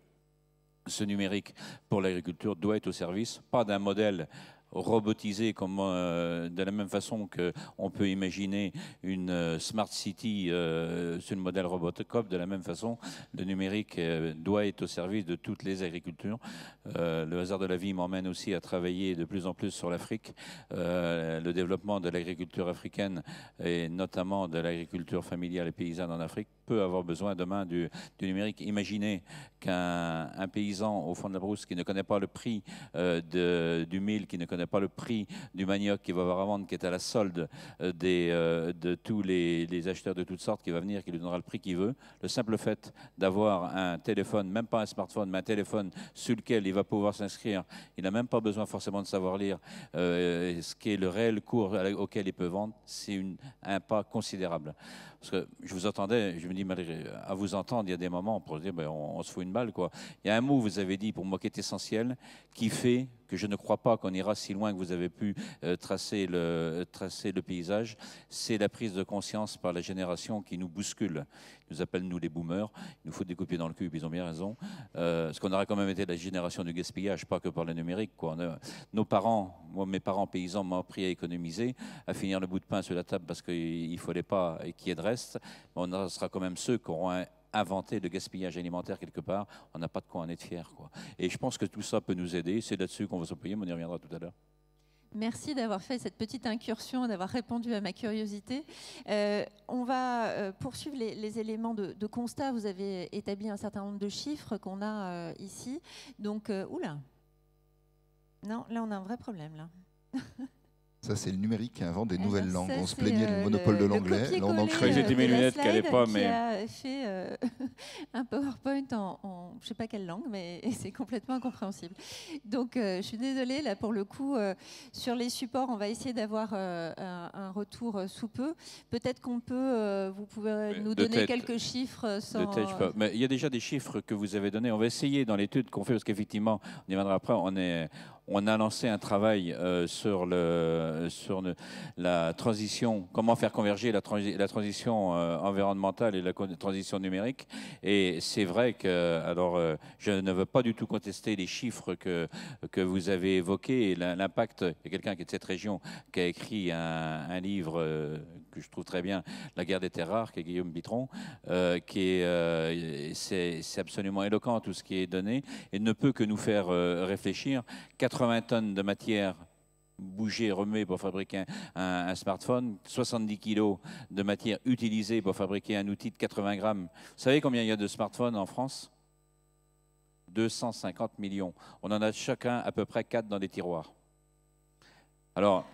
ce numérique pour l'agriculture doit être au service, pas d'un modèle robotisé comme, de la même façon qu'on peut imaginer une Smart City sur le modèle Robocop, de la même façon, le numérique doit être au service de toutes les agricultures. Le hasard de la vie m'emmène aussi à travailler de plus en plus sur l'Afrique. Le développement de l'agriculture africaine et notamment de l'agriculture familiale et paysanne en Afrique peut avoir besoin demain du numérique. Imaginez qu'un paysan au fond de la brousse qui ne connaît pas le prix du mil, qui ne connaît pas le prix du manioc qu'il va avoir à vendre, qui est à la solde de tous les acheteurs de toutes sortes, qui va venir, qui lui donnera le prix qu'il veut. Le simple fait d'avoir un téléphone, même pas un smartphone, mais un téléphone sur lequel il va pouvoir s'inscrire, il n'a même pas besoin forcément de savoir lire ce qui est le réel cours auquel il peut vendre, c'est un pas considérable. Parce que je vous entendais, je me dis, malgré à vous entendre, il y a des moments pour se dire, ben, on se fout une balle, quoi. Il y a un mot, vous avez dit, pour moi, qui est essentiel, qui fait que je ne crois pas qu'on ira si loin que vous avez pu tracer le paysage, c'est la prise de conscience par la génération qui nous bouscule. Ils nous appellent, nous, les boomers. Ils nous foutent des coups de pied dans le cul, puis ils ont bien raison. Parce qu'on aurait quand même été la génération du gaspillage, pas que par le numérique, quoi. Nos parents, moi, mes parents paysans m'ont appris à économiser, à finir le bout de pain sur la table parce qu'il ne fallait pas qu'il y ait de reste. On sera quand même ceux qui auront inventer le gaspillage alimentaire quelque part, on n'a pas de quoi en être fier, quoi. Et je pense que tout ça peut nous aider. C'est là-dessus qu'on va s'appuyer, mais on y reviendra tout à l'heure. Merci d'avoir fait cette petite incursion, d'avoir répondu à ma curiosité. On va poursuivre les éléments de constat. Vous avez établi un certain nombre de chiffres qu'on a ici. Donc, oula. Non, là, on a un vrai problème, là. Ça, c'est le numérique qui invente des nouvelles langues. On se plaignait du monopole de l'anglais. Là, on en crée. J'étais mes lunettes qui n'allaient pas, mais... Qui a fait un PowerPoint en je ne sais pas quelle langue, mais c'est complètement incompréhensible. Donc, je suis désolée, là, pour le coup, sur les supports, on va essayer d'avoir un retour sous peu. Peut-être qu'on peut, vous pouvez nous donner quelques chiffres sans... De tête, je peux. Mais il y a déjà des chiffres que vous avez donnés. On va essayer dans l'étude qu'on fait, parce qu'effectivement, on y viendra après, on a lancé un travail sur la transition, comment faire converger la transition environnementale et la transition numérique. Et c'est vrai que, alors, je ne veux pas du tout contester les chiffres que vous avez évoqués et l'impact. Il y a quelqu'un qui est de cette région qui a écrit un livre que je trouve très bien, La guerre des terres rares, qui est Guillaume Bitron, c'est absolument éloquent tout ce qui est donné et ne peut que nous faire réfléchir. 80 tonnes de matière bougée, remuée pour fabriquer un smartphone, 70 kilos de matière utilisée pour fabriquer un outil de 80 grammes. Vous savez combien il y a de smartphones en France ? 250 millions. On en a chacun à peu près 4 dans des tiroirs. Alors,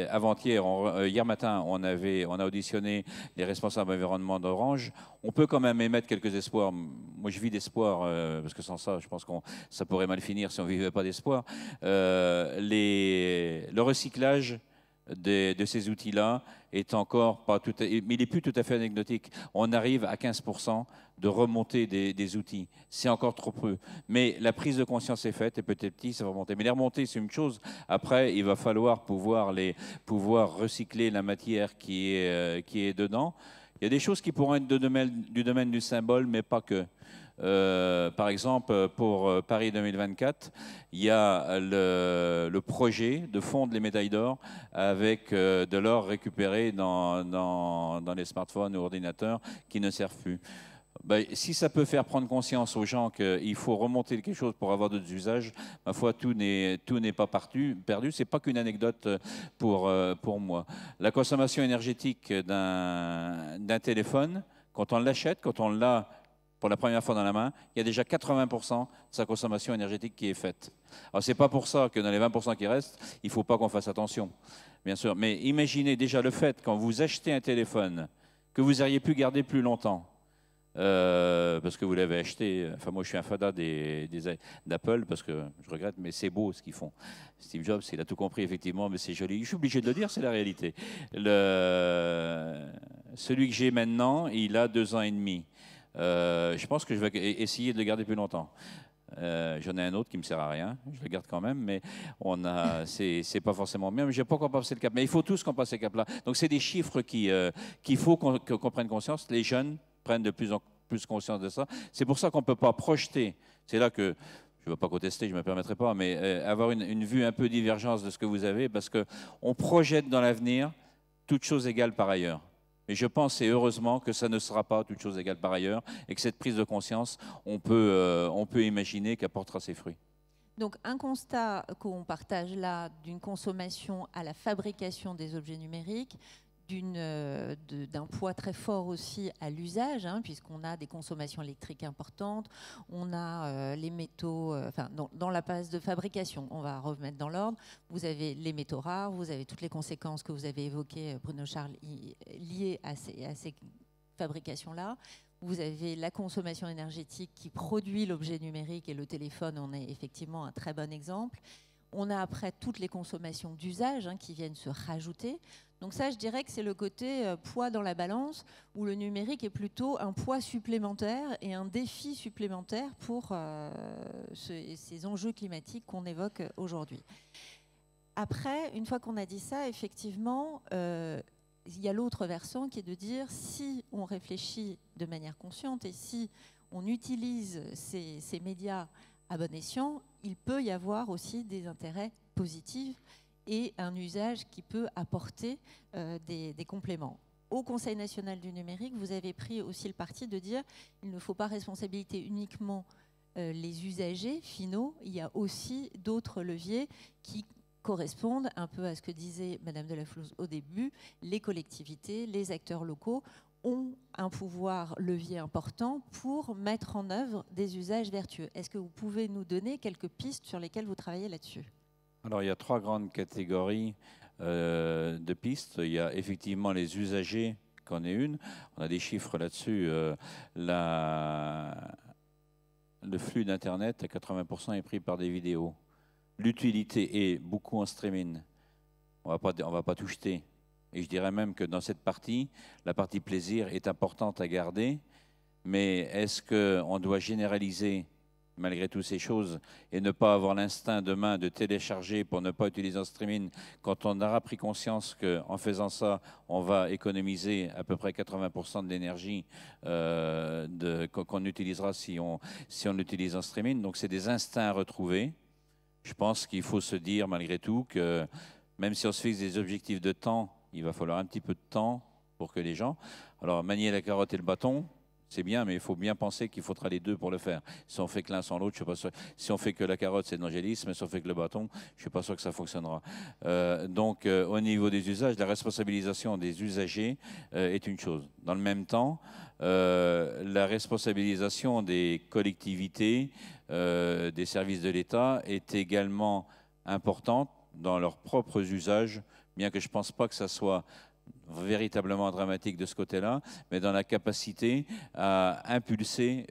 avant-hier, hier matin, on a auditionné les responsables environnement d'Orange. On peut quand même émettre quelques espoirs. Moi, je vis d'espoir, parce que sans ça, je pense que ça pourrait mal finir si on ne vivait pas d'espoir. Le recyclage de ces outils-là est encore pas tout mais il n'est plus tout à fait anecdotique. On arrive à 15% de remontée des outils. C'est encore trop peu. Mais la prise de conscience est faite et petit à petit, ça va remonter. Mais les remontées, c'est une chose. Après, il va falloir pouvoir recycler la matière qui est dedans. Il y a des choses qui pourront être du domaine du symbole, mais pas que. Par exemple, pour Paris 2024, il y a le projet de fondre les médailles d'or avec de l'or récupéré dans les smartphones ou ordinateurs qui ne servent plus. Ben, si ça peut faire prendre conscience aux gens qu'il faut remonter quelque chose pour avoir d'autres usages, ma foi, tout n'est pas perdu. Ce n'est pas qu'une anecdote pour moi. La consommation énergétique d'un téléphone, quand on l'achète, quand on l'a pour la première fois dans la main, il y a déjà 80% de sa consommation énergétique qui est faite. Alors, ce n'est pas pour ça que dans les 20% qui restent, il ne faut pas qu'on fasse attention, bien sûr. Mais imaginez déjà le fait, quand vous achetez un téléphone, que vous auriez pu garder plus longtemps, parce que vous l'avez acheté. Enfin, moi, je suis un fada d'Apple parce que je regrette, mais c'est beau ce qu'ils font. Steve Jobs, il a tout compris, effectivement, mais c'est joli. Je suis obligé de le dire, c'est la réalité. Celui que j'ai maintenant, il a 2 ans et demi. Je pense que je vais essayer de le garder plus longtemps. J'en ai un autre qui ne me sert à rien, je le garde quand même, mais c'est pas forcément bien. Mais je n'ai pas encore passé le cap. Mais il faut tous qu'on passe ce cap-là. Donc, c'est des chiffres qu'il faut qu'on prenne conscience. Les jeunes prennent de plus en plus conscience de ça. C'est pour ça qu'on ne peut pas projeter. C'est là que je ne vais pas contester, je ne me permettrai pas, mais avoir une vue un peu divergence de ce que vous avez, parce qu'on projette dans l'avenir toute chose égale par ailleurs. Et je pense, et heureusement, que ça ne sera pas toute chose égale par ailleurs, et que cette prise de conscience, on peut imaginer qu'apportera ses fruits. Donc un constat qu'on partage là d'une consommation à la fabrication des objets numériques, d'un poids très fort aussi à l'usage, hein, puisqu'on a des consommations électriques importantes, on a les métaux, dans la phase de fabrication, on va remettre dans l'ordre, vous avez les métaux rares, vous avez toutes les conséquences que vous avez évoquées, Bruno Charles, liées à ces fabrications-là. Vous avez la consommation énergétique qui produit l'objet numérique, et le téléphone en est effectivement un très bon exemple. On a après toutes les consommations d'usage qui viennent se rajouter. Donc ça, je dirais que c'est le côté poids dans la balance, où le numérique est plutôt un poids supplémentaire et un défi supplémentaire pour ces enjeux climatiques qu'on évoque aujourd'hui. Après, une fois qu'on a dit ça, effectivement, il y a l'autre versant qui est de dire, si on réfléchit de manière consciente et si on utilise ces médias à bon escient, il peut y avoir aussi des intérêts positifs et un usage qui peut apporter des compléments. Au Conseil national du numérique, vous avez pris aussi le parti de dire qu'il ne faut pas responsabiliser uniquement les usagers finaux, il y a aussi d'autres leviers qui correspondent un peu à ce que disait Madame de la Flouze au début. Les collectivités, les acteurs locaux ont un pouvoir levier important pour mettre en œuvre des usages vertueux. Est-ce que vous pouvez nous donner quelques pistes sur lesquelles vous travaillez là-dessus ? Alors, il y a 3 grandes catégories de pistes. Il y a effectivement les usagers, qu'en est une. On a des chiffres là-dessus. Le flux d'Internet, à 80%, est pris par des vidéos. L'utilité est beaucoup en streaming. On va pas tout jeter. Et je dirais même que dans cette partie, la partie plaisir est importante à garder. Mais est-ce qu'on doit généraliser malgré toutes ces choses et ne pas avoir l'instinct demain de télécharger pour ne pas utiliser en streaming quand on aura pris conscience qu'en faisant ça, on va économiser à peu près 80% de l'énergie qu'on utilisera si on l'utilise en streaming. Donc c'est des instincts à retrouver. Je pense qu'il faut se dire malgré tout que même si on se fixe des objectifs de temps, il va falloir un petit peu de temps pour que les gens... Alors manier la carotte et le bâton, c'est bien, mais il faut bien penser qu'il faudra les deux pour le faire. Si on fait que l'un sans l'autre, je suis pas sûr. Si on fait que la carotte, c'est de l'angélisme, si on fait que le bâton, je suis pas sûr que ça fonctionnera. Donc, au niveau des usages, la responsabilisation des usagers est une chose. Dans le même temps, la responsabilisation des collectivités, des services de l'État est également importante dans leurs propres usages, bien que je ne pense pas que ça soit véritablement dramatique de ce côté-là, mais dans la capacité à impulser,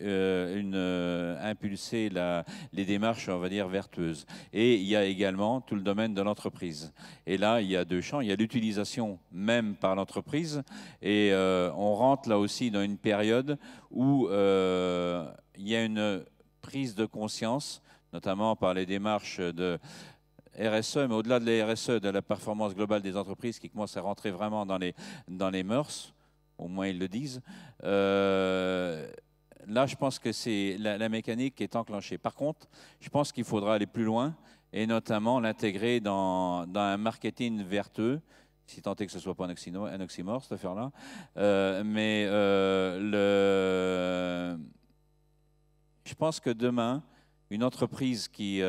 les démarches, on va dire, vertueuses. Et il y a également tout le domaine de l'entreprise. Et là, il y a 2 champs. Il y a l'utilisation même par l'entreprise, et on rentre là aussi dans une période où il y a une prise de conscience, notamment par les démarches de RSE, mais au-delà de la RSE, de la performance globale des entreprises qui commence à rentrer vraiment dans les mœurs, au moins ils le disent. Là, je pense que c'est la mécanique qui est enclenchée. Par contre, je pense qu'il faudra aller plus loin et notamment l'intégrer dans un marketing vertueux, si tant est que ce ne soit pas un oxymore, cette affaire-là. Je pense que demain, une entreprise qui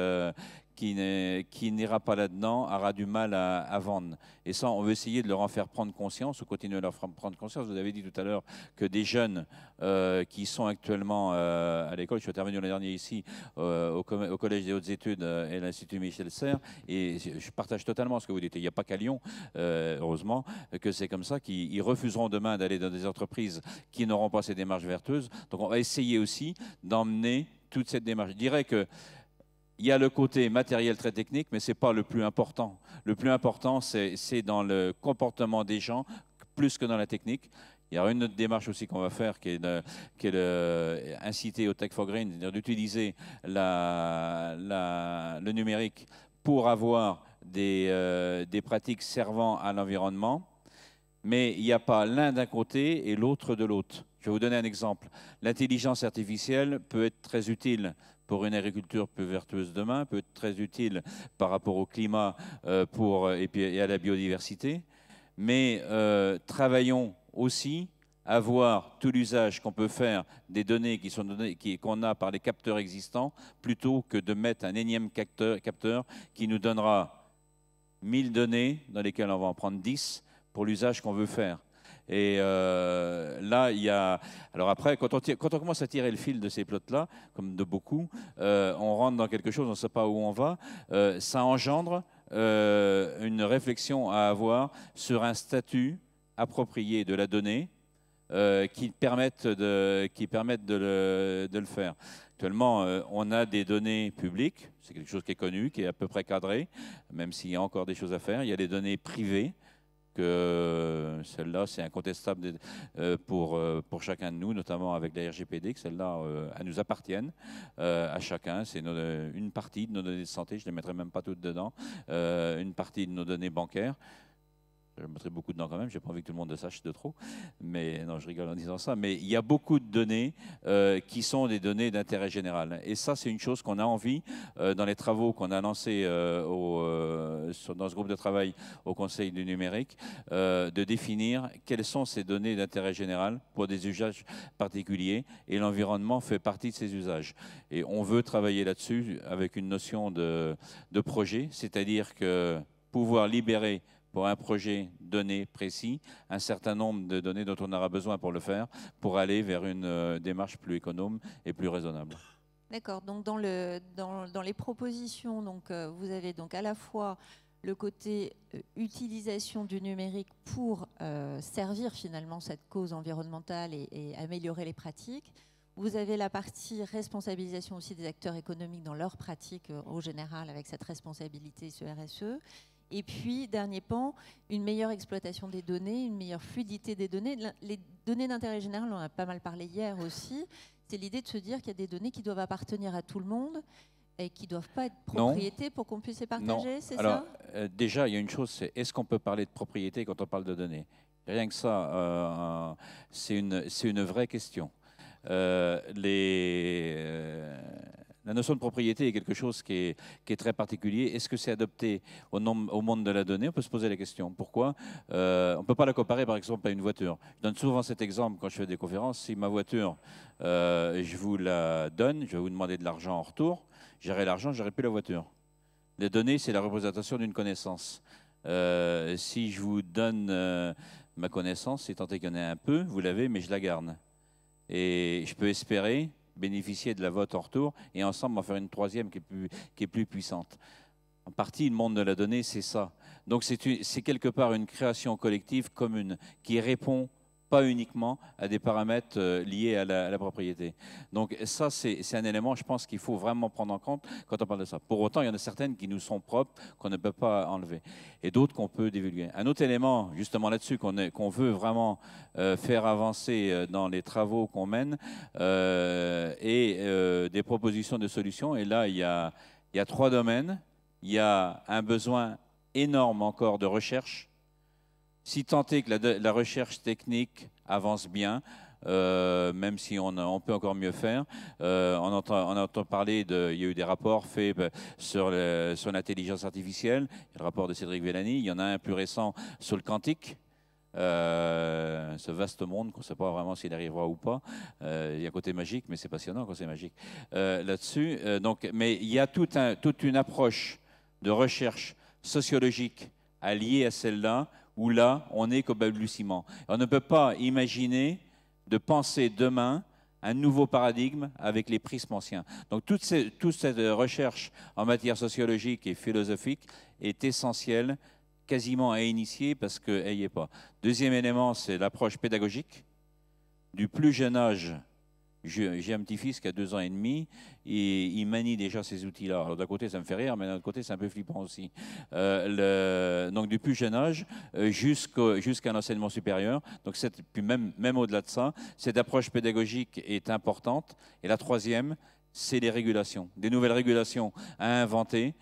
n'ira pas là-dedans aura du mal à vendre. Et ça, on veut essayer de leur en faire prendre conscience ou continuer à leur faire prendre conscience. Vous avez dit tout à l'heure que des jeunes qui sont actuellement à l'école, je suis intervenu l'an dernier ici au Collège des Hautes Études et l'Institut Michel Serres, et je partage totalement ce que vous dites. Il n'y a pas qu'à Lyon, heureusement, que c'est comme ça, qu'ils refuseront demain d'aller dans des entreprises qui n'auront pas ces démarches vertueuses. Donc on va essayer aussi d'emmener toute cette démarche. Je dirais que il y a le côté matériel très technique, mais ce n'est pas le plus important. Le plus important, c'est dans le comportement des gens, plus que dans la technique. Il y aura une autre démarche aussi qu'on va faire, qui est inciter au Tech for Green, c'est-à-dire d'utiliser le numérique pour avoir des pratiques servant à l'environnement. Mais il n'y a pas l'un d'un côté et l'autre de l'autre. Je vais vous donner un exemple. L'intelligence artificielle peut être très utile pour une agriculture plus vertueuse demain, peut être très utile par rapport au climat et à la biodiversité. Mais travaillons aussi à voir tout l'usage qu'on peut faire des données qu'on a par les capteurs existants, plutôt que de mettre un énième capteur qui nous donnera 1000 données, dans lesquelles on va en prendre 10 pour l'usage qu'on veut faire. Et là, il y a... Alors après, quand on commence à tirer le fil de ces plots-là, comme de beaucoup, on rentre dans quelque chose, on ne sait pas où on va. Ça engendre une réflexion à avoir sur un statut approprié de la donnée qui permettent de le faire. Actuellement, on a des données publiques, c'est quelque chose qui est connu, qui est à peu près cadré, même s'il y a encore des choses à faire. Il y a des données privées, que celles-là, c'est incontestable pour chacun de nous, notamment avec la RGPD, que celles-là, elles nous appartiennent à chacun. C'est une partie de nos données de santé, je ne les mettrai même pas toutes dedans, une partie de nos données bancaires. Je mettrai beaucoup dedans quand même, je n'ai pas envie que tout le monde le sache de trop. Mais non, je rigole en disant ça. Mais il y a beaucoup de données qui sont des données d'intérêt général. Et ça, c'est une chose qu'on a envie, dans les travaux qu'on a lancés dans ce groupe de travail au Conseil du numérique, de définir quelles sont ces données d'intérêt général pour des usages particuliers. Et l'environnement fait partie de ces usages. Et on veut travailler là-dessus avec une notion de projet, c'est-à-dire que pouvoir libérer pour un projet donné précis, un certain nombre de données dont on aura besoin pour le faire, pour aller vers une démarche plus économe et plus raisonnable. D'accord, donc dans les propositions, donc, vous avez donc à la fois le côté utilisation du numérique pour servir finalement cette cause environnementale et améliorer les pratiques. Vous avez la partie responsabilisation aussi des acteurs économiques dans leurs pratiques au général avec cette responsabilité, ce RSE. Et puis, dernier pan, une meilleure exploitation des données, une meilleure fluidité des données. Les données d'intérêt général, on en a pas mal parlé hier aussi. C'est l'idée de se dire qu'il y a des données qui doivent appartenir à tout le monde et qui ne doivent pas être propriété pour qu'on puisse les partager, c'est ça ? Déjà, il y a une chose, c'est est-ce qu'on peut parler de propriété quand on parle de données ? Rien que ça, c'est une vraie question. La notion de propriété est quelque chose qui est très particulier. Est-ce que c'est adopté au monde de la donnée? On peut se poser la question. Pourquoi? On ne peut pas la comparer, par exemple, à une voiture. Je donne souvent cet exemple quand je fais des conférences. Si ma voiture, je vous la donne, je vais vous demander de l'argent en retour. J'aurai l'argent, je n'aurai plus la voiture. Les données, c'est la représentation d'une connaissance. Si je vous donne ma connaissance, c'est tant qu'il y en a un peu, vous l'avez, mais je la garde. Et je peux espérer bénéficier de la vote en retour et ensemble en faire une troisième qui est plus puissante. En partie, le monde de la donnée, c'est ça. Donc c'est quelque part une création collective commune qui répond pas uniquement à des paramètres liés à la propriété. Donc ça, c'est un élément, je pense, qu'il faut vraiment prendre en compte quand on parle de ça. Pour autant, il y en a certaines qui nous sont propres, qu'on ne peut pas enlever, et d'autres qu'on peut divulguer. Un autre élément, justement là-dessus, qu'on veut vraiment faire avancer dans les travaux qu'on mène, et des propositions de solutions. Et là, il y a 3 domaines. Il y a un besoin énorme encore de recherche. Si tant est que la recherche technique avance bien, même si on peut encore mieux faire, on entend parler il y a eu des rapports faits sur l'intelligence artificielle, le rapport de Cédric Vellani, il y en a un plus récent sur le quantique, ce vaste monde qu'on ne sait pas vraiment s'il arrivera ou pas. Il y a un côté magique, mais c'est passionnant quand c'est magique là-dessus. Mais il y a toute une approche de recherche sociologique alliée à celle-là, où là, on est qu'au balbutiement. On ne peut pas imaginer de penser demain un nouveau paradigme avec les prismes anciens. Donc toute cette recherche en matière sociologique et philosophique est essentielle, quasiment à initier parce qu'elle n'y est pas. Deuxième élément, c'est l'approche pédagogique. Du plus jeune âge, j'ai un petit-fils qui a 2 ans et demi, et il manie déjà ces outils-là. Alors d'un côté, ça me fait rire, mais d'un autre côté, c'est un peu flippant aussi. Donc du plus jeune âge jusqu'à l'enseignement supérieur. Donc puis même au-delà de ça, cette approche pédagogique est importante. Et la troisième, c'est les régulations. Des nouvelles régulations à inventer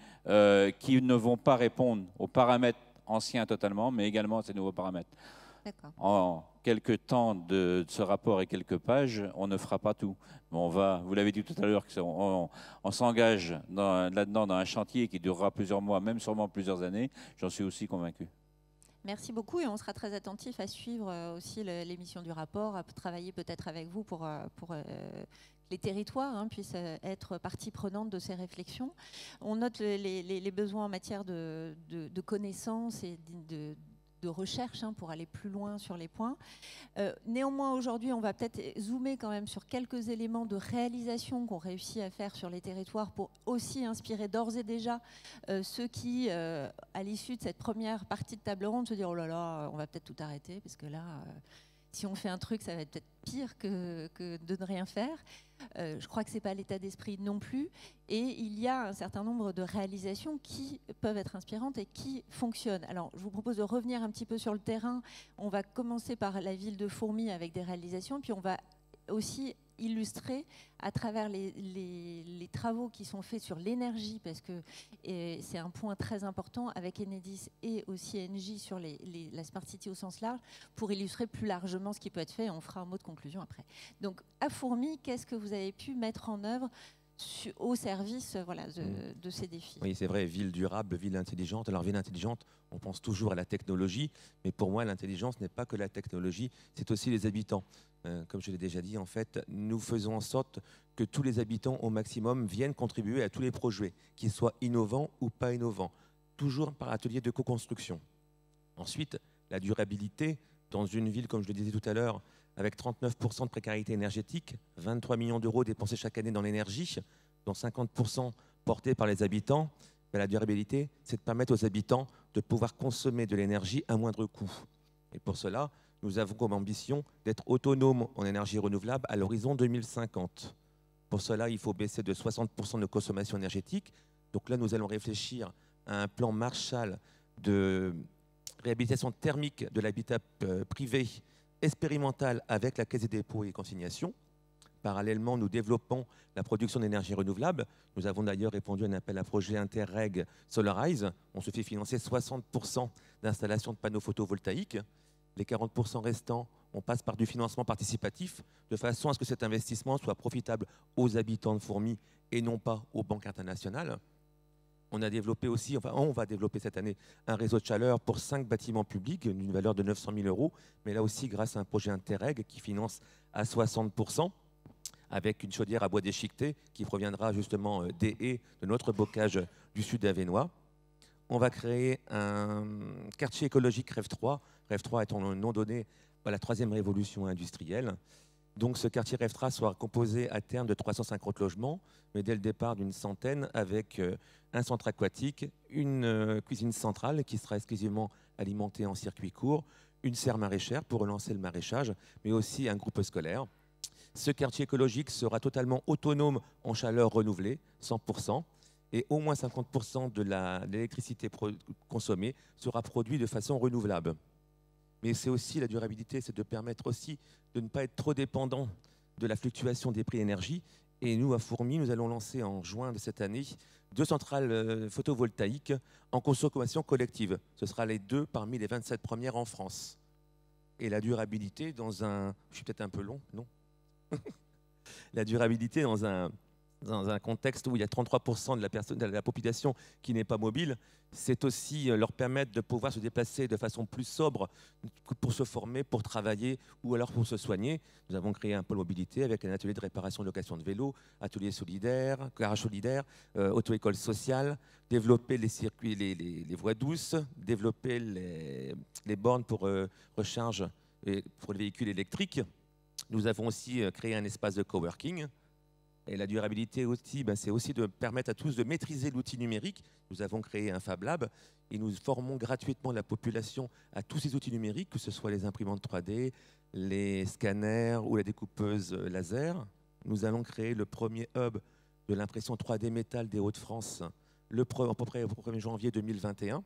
qui ne vont pas répondre aux paramètres anciens totalement, mais également à ces nouveaux paramètres. D'accord. En quelques temps de ce rapport et quelques pages, on ne fera pas tout. Mais on va, vous l'avez dit tout à l'heure, on s'engage là-dedans dans un chantier qui durera plusieurs mois, même sûrement plusieurs années. J'en suis aussi convaincu. Merci beaucoup et on sera très attentif à suivre aussi l'émission du rapport, à travailler peut-être avec vous pour que les territoires puissent être partie prenante de ces réflexions. On note les besoins en matière de connaissances et de recherche pour aller plus loin sur les points. Néanmoins, aujourd'hui, on va peut-être zoomer quand même sur quelques éléments de réalisation qu'on réussit à faire sur les territoires pour aussi inspirer d'ores et déjà ceux qui, à l'issue de cette première partie de table ronde, se disent « Oh là là, on va peut-être tout arrêter parce que là, si on fait un truc, ça va être peut-être pire que de ne rien faire. » Je crois que ce n'est pas l'état d'esprit non plus. Et il y a un certain nombre de réalisations qui peuvent être inspirantes et qui fonctionnent. Alors, je vous propose de revenir un petit peu sur le terrain. On va commencer par la ville de Fourmies avec des réalisations, puis on va aussi illustrer à travers les travaux qui sont faits sur l'énergie, parce que c'est un point très important avec Enedis et aussi Engie sur la Smart City au sens large, pour illustrer plus largement ce qui peut être fait. On fera un mot de conclusion après. Donc, à Fourmies, qu'est-ce que vous avez pu mettre en œuvre au service de ces défis? Oui, c'est vrai, ville durable, ville intelligente. Alors, ville intelligente, on pense toujours à la technologie, mais pour moi, l'intelligence n'est pas que la technologie, c'est aussi les habitants. Comme je l'ai déjà dit, en fait, nous faisons en sorte que tous les habitants, au maximum, viennent contribuer à tous les projets, qu'ils soient innovants ou pas innovants, toujours par atelier de co-construction. Ensuite, la durabilité, dans une ville, comme je le disais tout à l'heure, avec 39% de précarité énergétique, 23 millions d'euros dépensés chaque année dans l'énergie, dont 50% portés par les habitants, la durabilité, c'est de permettre aux habitants de pouvoir consommer de l'énergie à moindre coût. Et pour cela, nous avons comme ambition d'être autonomes en énergie renouvelable à l'horizon 2050. Pour cela, il faut baisser de 60% de consommation énergétique. Donc là, nous allons réfléchir à un plan Marshall de réhabilitation thermique de l'habitat privé expérimental avec la Caisse des dépôts et consignations. Parallèlement, nous développons la production d'énergie renouvelable. Nous avons d'ailleurs répondu à un appel à projet Interreg Solarize. On se fait financer 60% d'installation de panneaux photovoltaïques. Les 40% restants, on passe par du financement participatif, de façon à ce que cet investissement soit profitable aux habitants de Fourmies et non pas aux banques internationales. On a développé aussi, enfin on va développer cette année, un réseau de chaleur pour 5 bâtiments publics d'une valeur de 900 000 €, mais là aussi grâce à un projet Interreg qui finance à 60%, avec une chaudière à bois déchiqueté qui proviendra justement des haies de notre bocage du sud avesnois. On va créer un quartier écologique Rêve 3. Rêve 3 étant le nom donné à la 3e révolution industrielle. Donc ce quartier Rêve 3 sera composé à terme de 350 logements, mais dès le départ d'une centaine, avec un centre aquatique, une cuisine centrale qui sera exclusivement alimentée en circuit court, une serre maraîchère pour relancer le maraîchage, mais aussi un groupe scolaire. Ce quartier écologique sera totalement autonome en chaleur renouvelée, 100%. Et au moins 50% de l'électricité consommée sera produite de façon renouvelable. Mais c'est aussi la durabilité, c'est de permettre aussi de ne pas être trop dépendant de la fluctuation des prix d'énergie. Et nous, à Fourmies, nous allons lancer en juin de cette année 2 centrales photovoltaïques en consommation collective. Ce sera les 2 parmi les 27 premières en France. Et la durabilité dans un... Je suis peut-être un peu long, non? La durabilité dans un contexte où il y a 33% de la population qui n'est pas mobile, c'est aussi leur permettre de pouvoir se déplacer de façon plus sobre pour se former, pour travailler ou alors pour se soigner. Nous avons créé un pôle mobilité avec un atelier de réparation et location de vélos, atelier solidaire, garage solidaire, auto-école sociale, développer les circuits, les voies douces, développer les bornes pour recharge et pour les véhicules électriques. Nous avons aussi créé un espace de coworking. Et la durabilité aussi, c'est aussi de permettre à tous de maîtriser l'outil numérique. Nous avons créé un Fab Lab et nous formons gratuitement la population à tous ces outils numériques, que ce soit les imprimantes 3D, les scanners ou la découpeuse laser. Nous allons créer le premier hub de l'impression 3D métal des Hauts-de-France à peu près au 1er janvier 2021,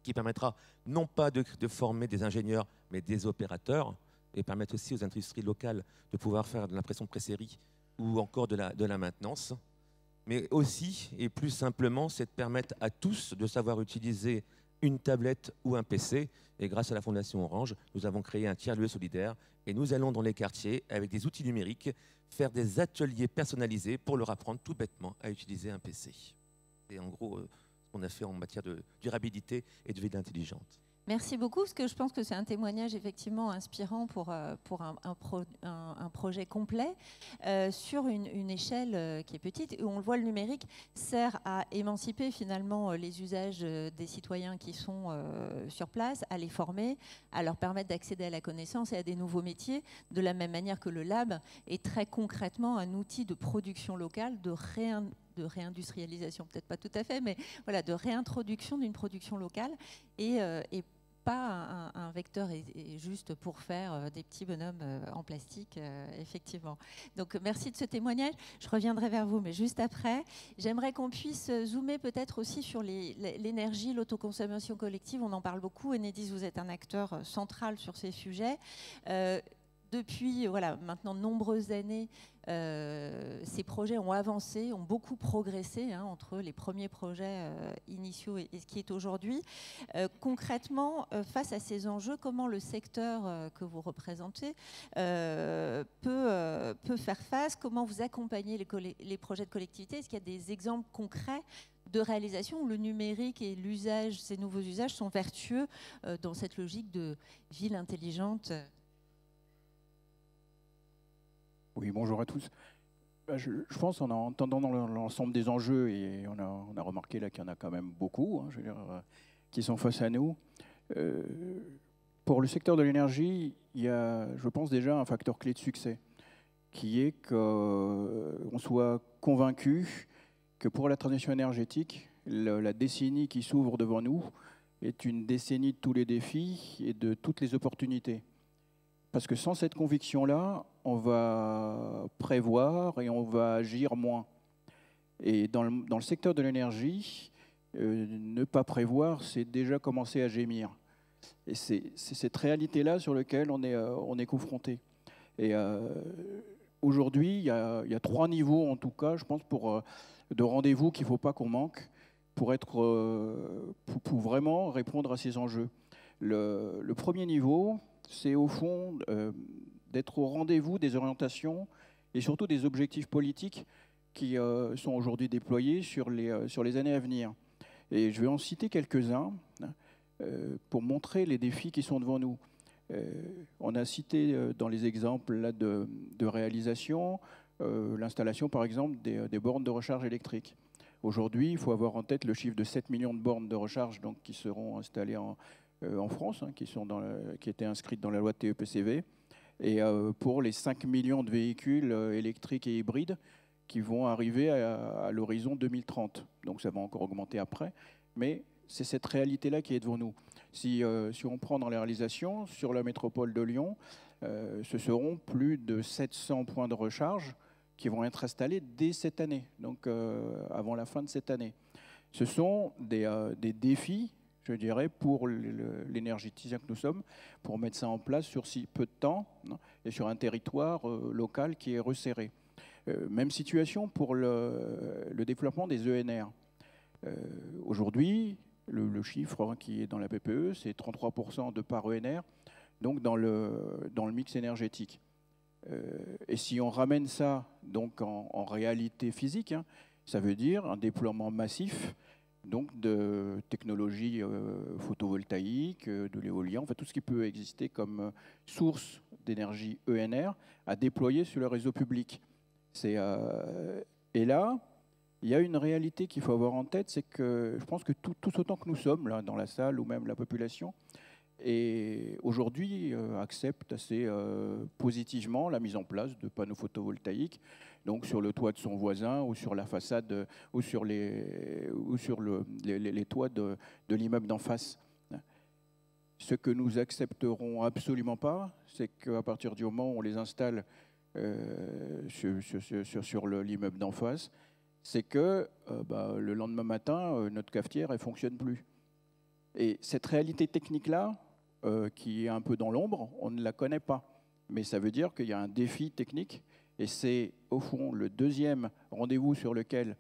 qui permettra non pas de former des ingénieurs, mais des opérateurs, et permettre aussi aux industries locales de pouvoir faire de l'impression de pré-série ou encore de la maintenance. Mais aussi, et plus simplement, c'est de permettre à tous de savoir utiliser une tablette ou un PC. Et grâce à la Fondation Orange, nous avons créé un tiers-lieu solidaire et nous allons dans les quartiers, avec des outils numériques, faire des ateliers personnalisés pour leur apprendre tout bêtement à utiliser un PC. C'est en gros ce qu'on a fait en matière de durabilité et de ville intelligente. Merci beaucoup, parce que je pense que c'est un témoignage effectivement inspirant pour un projet complet sur une échelle qui est petite. Et on le voit, le numérique sert à émanciper finalement les usages des citoyens qui sont sur place, à les former, à leur permettre d'accéder à la connaissance et à des nouveaux métiers, de la même manière que le lab est très concrètement un outil de production locale, de réindustrialisation, peut-être pas tout à fait, mais voilà, de réintroduction d'une production locale et pas un vecteur et juste pour faire des petits bonhommes en plastique, effectivement. Donc merci de ce témoignage. Je reviendrai vers vous, mais juste après. J'aimerais qu'on puisse zoomer peut-être aussi sur l'énergie, l'autoconsommation collective. On en parle beaucoup. Enedis, vous êtes un acteur central sur ces sujets. Depuis maintenant de nombreuses années, ces projets ont avancé, ont beaucoup progressé entre les premiers projets initiaux et ce qui est aujourd'hui. Concrètement, face à ces enjeux, comment le secteur que vous représentez peut faire face? Comment vous accompagnez les projets de collectivité? Est-ce qu'il y a des exemples concrets de réalisation où le numérique et l'usage, ces nouveaux usages sont vertueux dans cette logique de ville intelligente? Oui, bonjour à tous. Je pense en entendant l'ensemble des enjeux, et on a remarqué là qu'il y en a quand même beaucoup, je veux dire, qui sont face à nous. Pour le secteur de l'énergie, il y a, je pense, déjà un facteur clé de succès, qui est qu'on soit convaincu que pour la transition énergétique, la décennie qui s'ouvre devant nous est une décennie de tous les défis et de toutes les opportunités. Parce que sans cette conviction-là, on va prévoir et on va agir moins. Et dans le secteur de l'énergie, ne pas prévoir, c'est déjà commencer à gémir. Et c'est cette réalité-là sur laquelle on est confronté. Et aujourd'hui, il y a 3 niveaux, en tout cas, je pense, de rendez-vous qu'il ne faut pas qu'on manque pour vraiment répondre à ces enjeux. Le premier niveau, c'est au fond d'être au rendez-vous des orientations et surtout des objectifs politiques qui sont aujourd'hui déployés sur les années à venir. Et je vais en citer quelques-uns pour montrer les défis qui sont devant nous. On a cité dans les exemples là, de réalisation l'installation par exemple des bornes de recharge électrique. Aujourd'hui, il faut avoir en tête le chiffre de 7 millions de bornes de recharge donc, qui seront installées en France, qui étaient inscrites dans la loi TEPCV, et pour les 5 millions de véhicules électriques et hybrides qui vont arriver à l'horizon 2030. Donc ça va encore augmenter après, mais c'est cette réalité-là qui est devant nous. Si on prend dans les réalisations, sur la métropole de Lyon, ce seront plus de 700 points de recharge qui vont être installés dès cette année, donc avant la fin de cette année. Ce sont des défis, je dirais, pour l'énergéticien que nous sommes, pour mettre ça en place sur si peu de temps et sur un territoire local qui est resserré. Même situation pour le développement des ENR. Aujourd'hui, le chiffre qui est dans la PPE, c'est 33% de part ENR, donc dans le mix énergétique. Et si on ramène ça donc en réalité physique, ça veut dire un déploiement massif donc de technologies photovoltaïques, de l'éolien, enfin tout ce qui peut exister comme source d'énergie ENR à déployer sur le réseau public. Et là, il y a une réalité qu'il faut avoir en tête, c'est que je pense que tous autant que nous sommes là dans la salle ou même la population, et aujourd'hui accepte assez positivement la mise en place de panneaux photovoltaïques, donc sur le toit de son voisin ou sur la façade ou sur les toits de l'immeuble d'en face. Ce que nous accepterons absolument pas, c'est qu'à partir du moment où on les installe sur l'immeuble d'en face, c'est que le lendemain matin, notre cafetière ne fonctionne plus. Et cette réalité technique-là, qui est un peu dans l'ombre, on ne la connaît pas. Mais ça veut dire qu'il y a un défi technique, et c'est au fond le deuxième rendez-vous sur lequel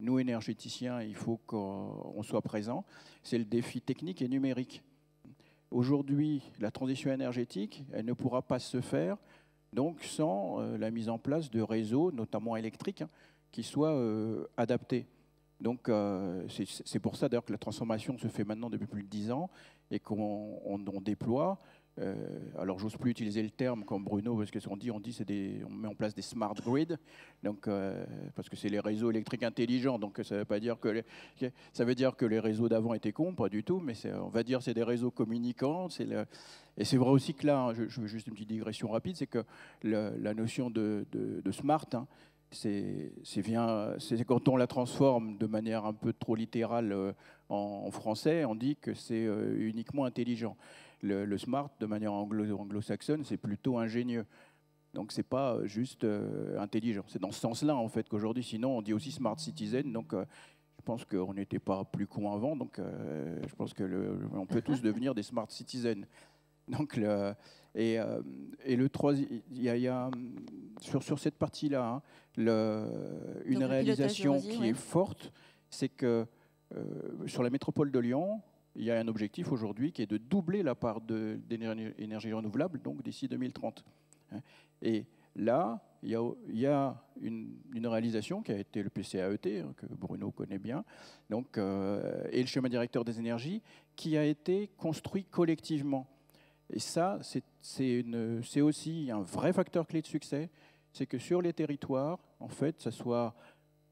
nous, énergéticiens, il faut qu'on soit présents, c'est le défi technique et numérique. Aujourd'hui, la transition énergétique, elle ne pourra pas se faire donc, sans la mise en place de réseaux, notamment électriques, qui soient adaptés. Donc, c'est pour ça d'ailleurs que la transformation se fait maintenant depuis plus de 10 ans et qu'on déploie. Alors, j'ose plus utiliser le terme comme Bruno, parce qu'on dit on met en place des smart grids, donc, parce que c'est les réseaux électriques intelligents. Donc, ça veut pas dire que ça veut dire que les réseaux d'avant étaient cons, pas du tout, mais on va dire c'est des réseaux communicants. Et c'est vrai aussi que là, je veux juste une petite digression rapide, c'est que la notion de smart, hein, c'est quand on la transforme de manière un peu trop littérale en français, on dit que c'est uniquement intelligent. Le smart, de manière anglo-saxonne, c'est plutôt ingénieux. Donc, ce n'est pas juste intelligent. C'est dans ce sens-là, en fait, qu'aujourd'hui, sinon, on dit aussi smart citizen. Donc, je pense qu'on n'était pas plus cons avant. Donc, je pense qu'on peut tous devenir des smart citizens. Donc, le troisième, il y a sur cette partie-là, hein, une réalisation qui est forte, c'est que sur la métropole de Lyon, il y a un objectif aujourd'hui qui est de doubler la part d'énergie renouvelable, donc d'ici 2030. Et là, il y a une réalisation qui a été le PCAET, hein, que Bruno connaît bien, donc, et le schéma directeur des énergies, qui a été construit collectivement. Et ça, c'est aussi un vrai facteur clé de succès, c'est que sur les territoires, en fait, ça soit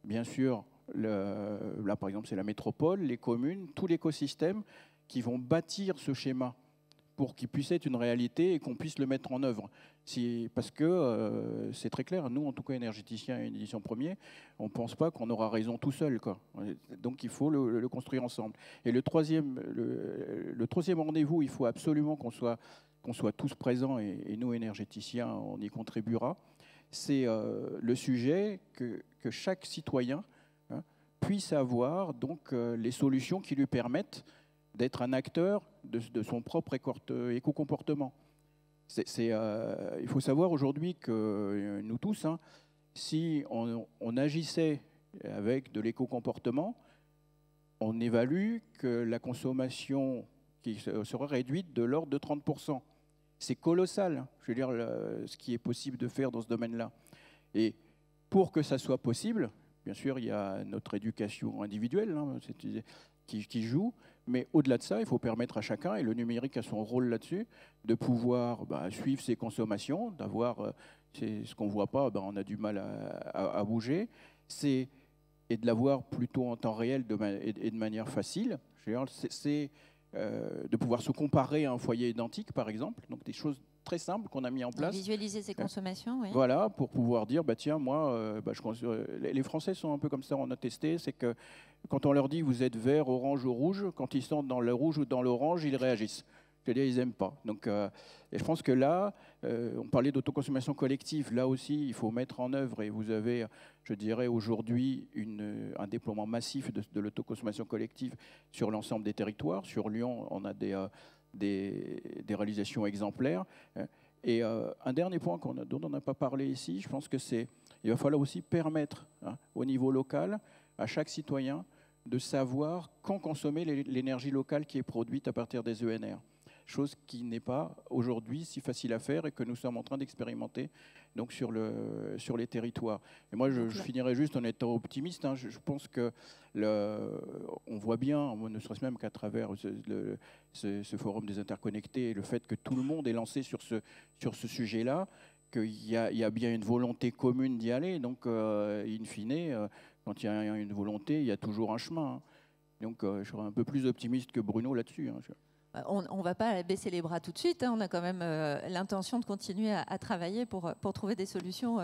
bien sûr, là par exemple c'est la métropole, les communes, tout l'écosystème qui vont bâtir ce schéma pour qu'il puisse être une réalité et qu'on puisse le mettre en œuvre. Parce que c'est très clair, nous en tout cas énergéticiens et édition premier, on ne pense pas qu'on aura raison tout seul, quoi. Donc il faut le construire ensemble. Et le troisième rendez-vous, il faut absolument qu'on soit tous présents et nous énergéticiens, on y contribuera. C'est le sujet que chaque citoyen puisse avoir donc, les solutions qui lui permettent d'être un acteur de son propre éco-comportement. Il faut savoir aujourd'hui que nous tous, hein, si on agissait avec de l'éco-comportement, on évalue que la consommation qui serait réduite de l'ordre de 30%. C'est colossal, je veux dire, ce qui est possible de faire dans ce domaine-là. Et pour que ça soit possible, bien sûr, il y a notre éducation individuelle, hein, qui joue, mais au-delà de ça, il faut permettre à chacun, et le numérique a son rôle là-dessus, de pouvoir suivre ses consommations, d'avoir ce qu'on ne voit pas, on a du mal à bouger, et de l'avoir plutôt en temps réel et de manière facile. C'est de pouvoir se comparer à un foyer identique, par exemple, donc des choses très simples qu'on a mis en place. Visualiser ses consommations, oui. Voilà, pour pouvoir dire, tiens, moi, les Français sont un peu comme ça, on a testé, c'est que quand on leur dit vous êtes vert, orange ou rouge, quand ils sont dans le rouge ou dans l'orange, ils réagissent. C'est-à-dire ils n'aiment pas. Donc, et je pense que là, on parlait d'autoconsommation collective, là aussi, il faut mettre en œuvre, et vous avez, je dirais, aujourd'hui un déploiement massif de l'autoconsommation collective sur l'ensemble des territoires. Sur Lyon, on a des réalisations exemplaires. Et un dernier point dont on n'a pas parlé ici, je pense que il va falloir aussi permettre au niveau local à chaque citoyen de savoir quand consommer l'énergie locale qui est produite à partir des ENR. Chose qui n'est pas aujourd'hui si facile à faire et que nous sommes en train d'expérimenter donc sur les territoires. Et moi, je finirai juste en étant optimiste. Hein. Je pense que on voit bien, ne serait-ce même qu'à travers ce forum des interconnectés, le fait que tout le monde est lancé sur ce sujet-là, qu'il y a bien une volonté commune d'y aller. Donc, in fine, quand il y a une volonté, il y a toujours un chemin. Hein. Donc, je serais un peu plus optimiste que Bruno là-dessus. Hein. On ne va pas baisser les bras tout de suite. Hein. On a quand même l'intention de continuer à travailler pour trouver des solutions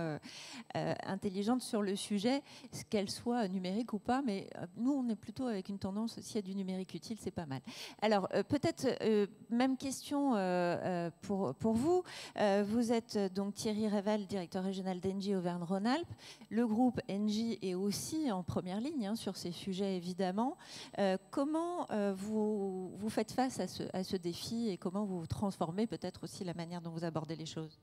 intelligentes sur le sujet, qu'elles soient numériques ou pas. Mais nous, on est plutôt avec une tendance, s'il y a du numérique utile, c'est pas mal. Alors, peut-être même question pour vous. Vous êtes donc Thierry Réval, directeur régional d'Engie Auvergne-Rhône-Alpes. Le groupe Engie est aussi en première ligne sur ces sujets, évidemment. Comment vous faites face à ce défi et comment vous transformez peut-être aussi la manière dont vous abordez les choses?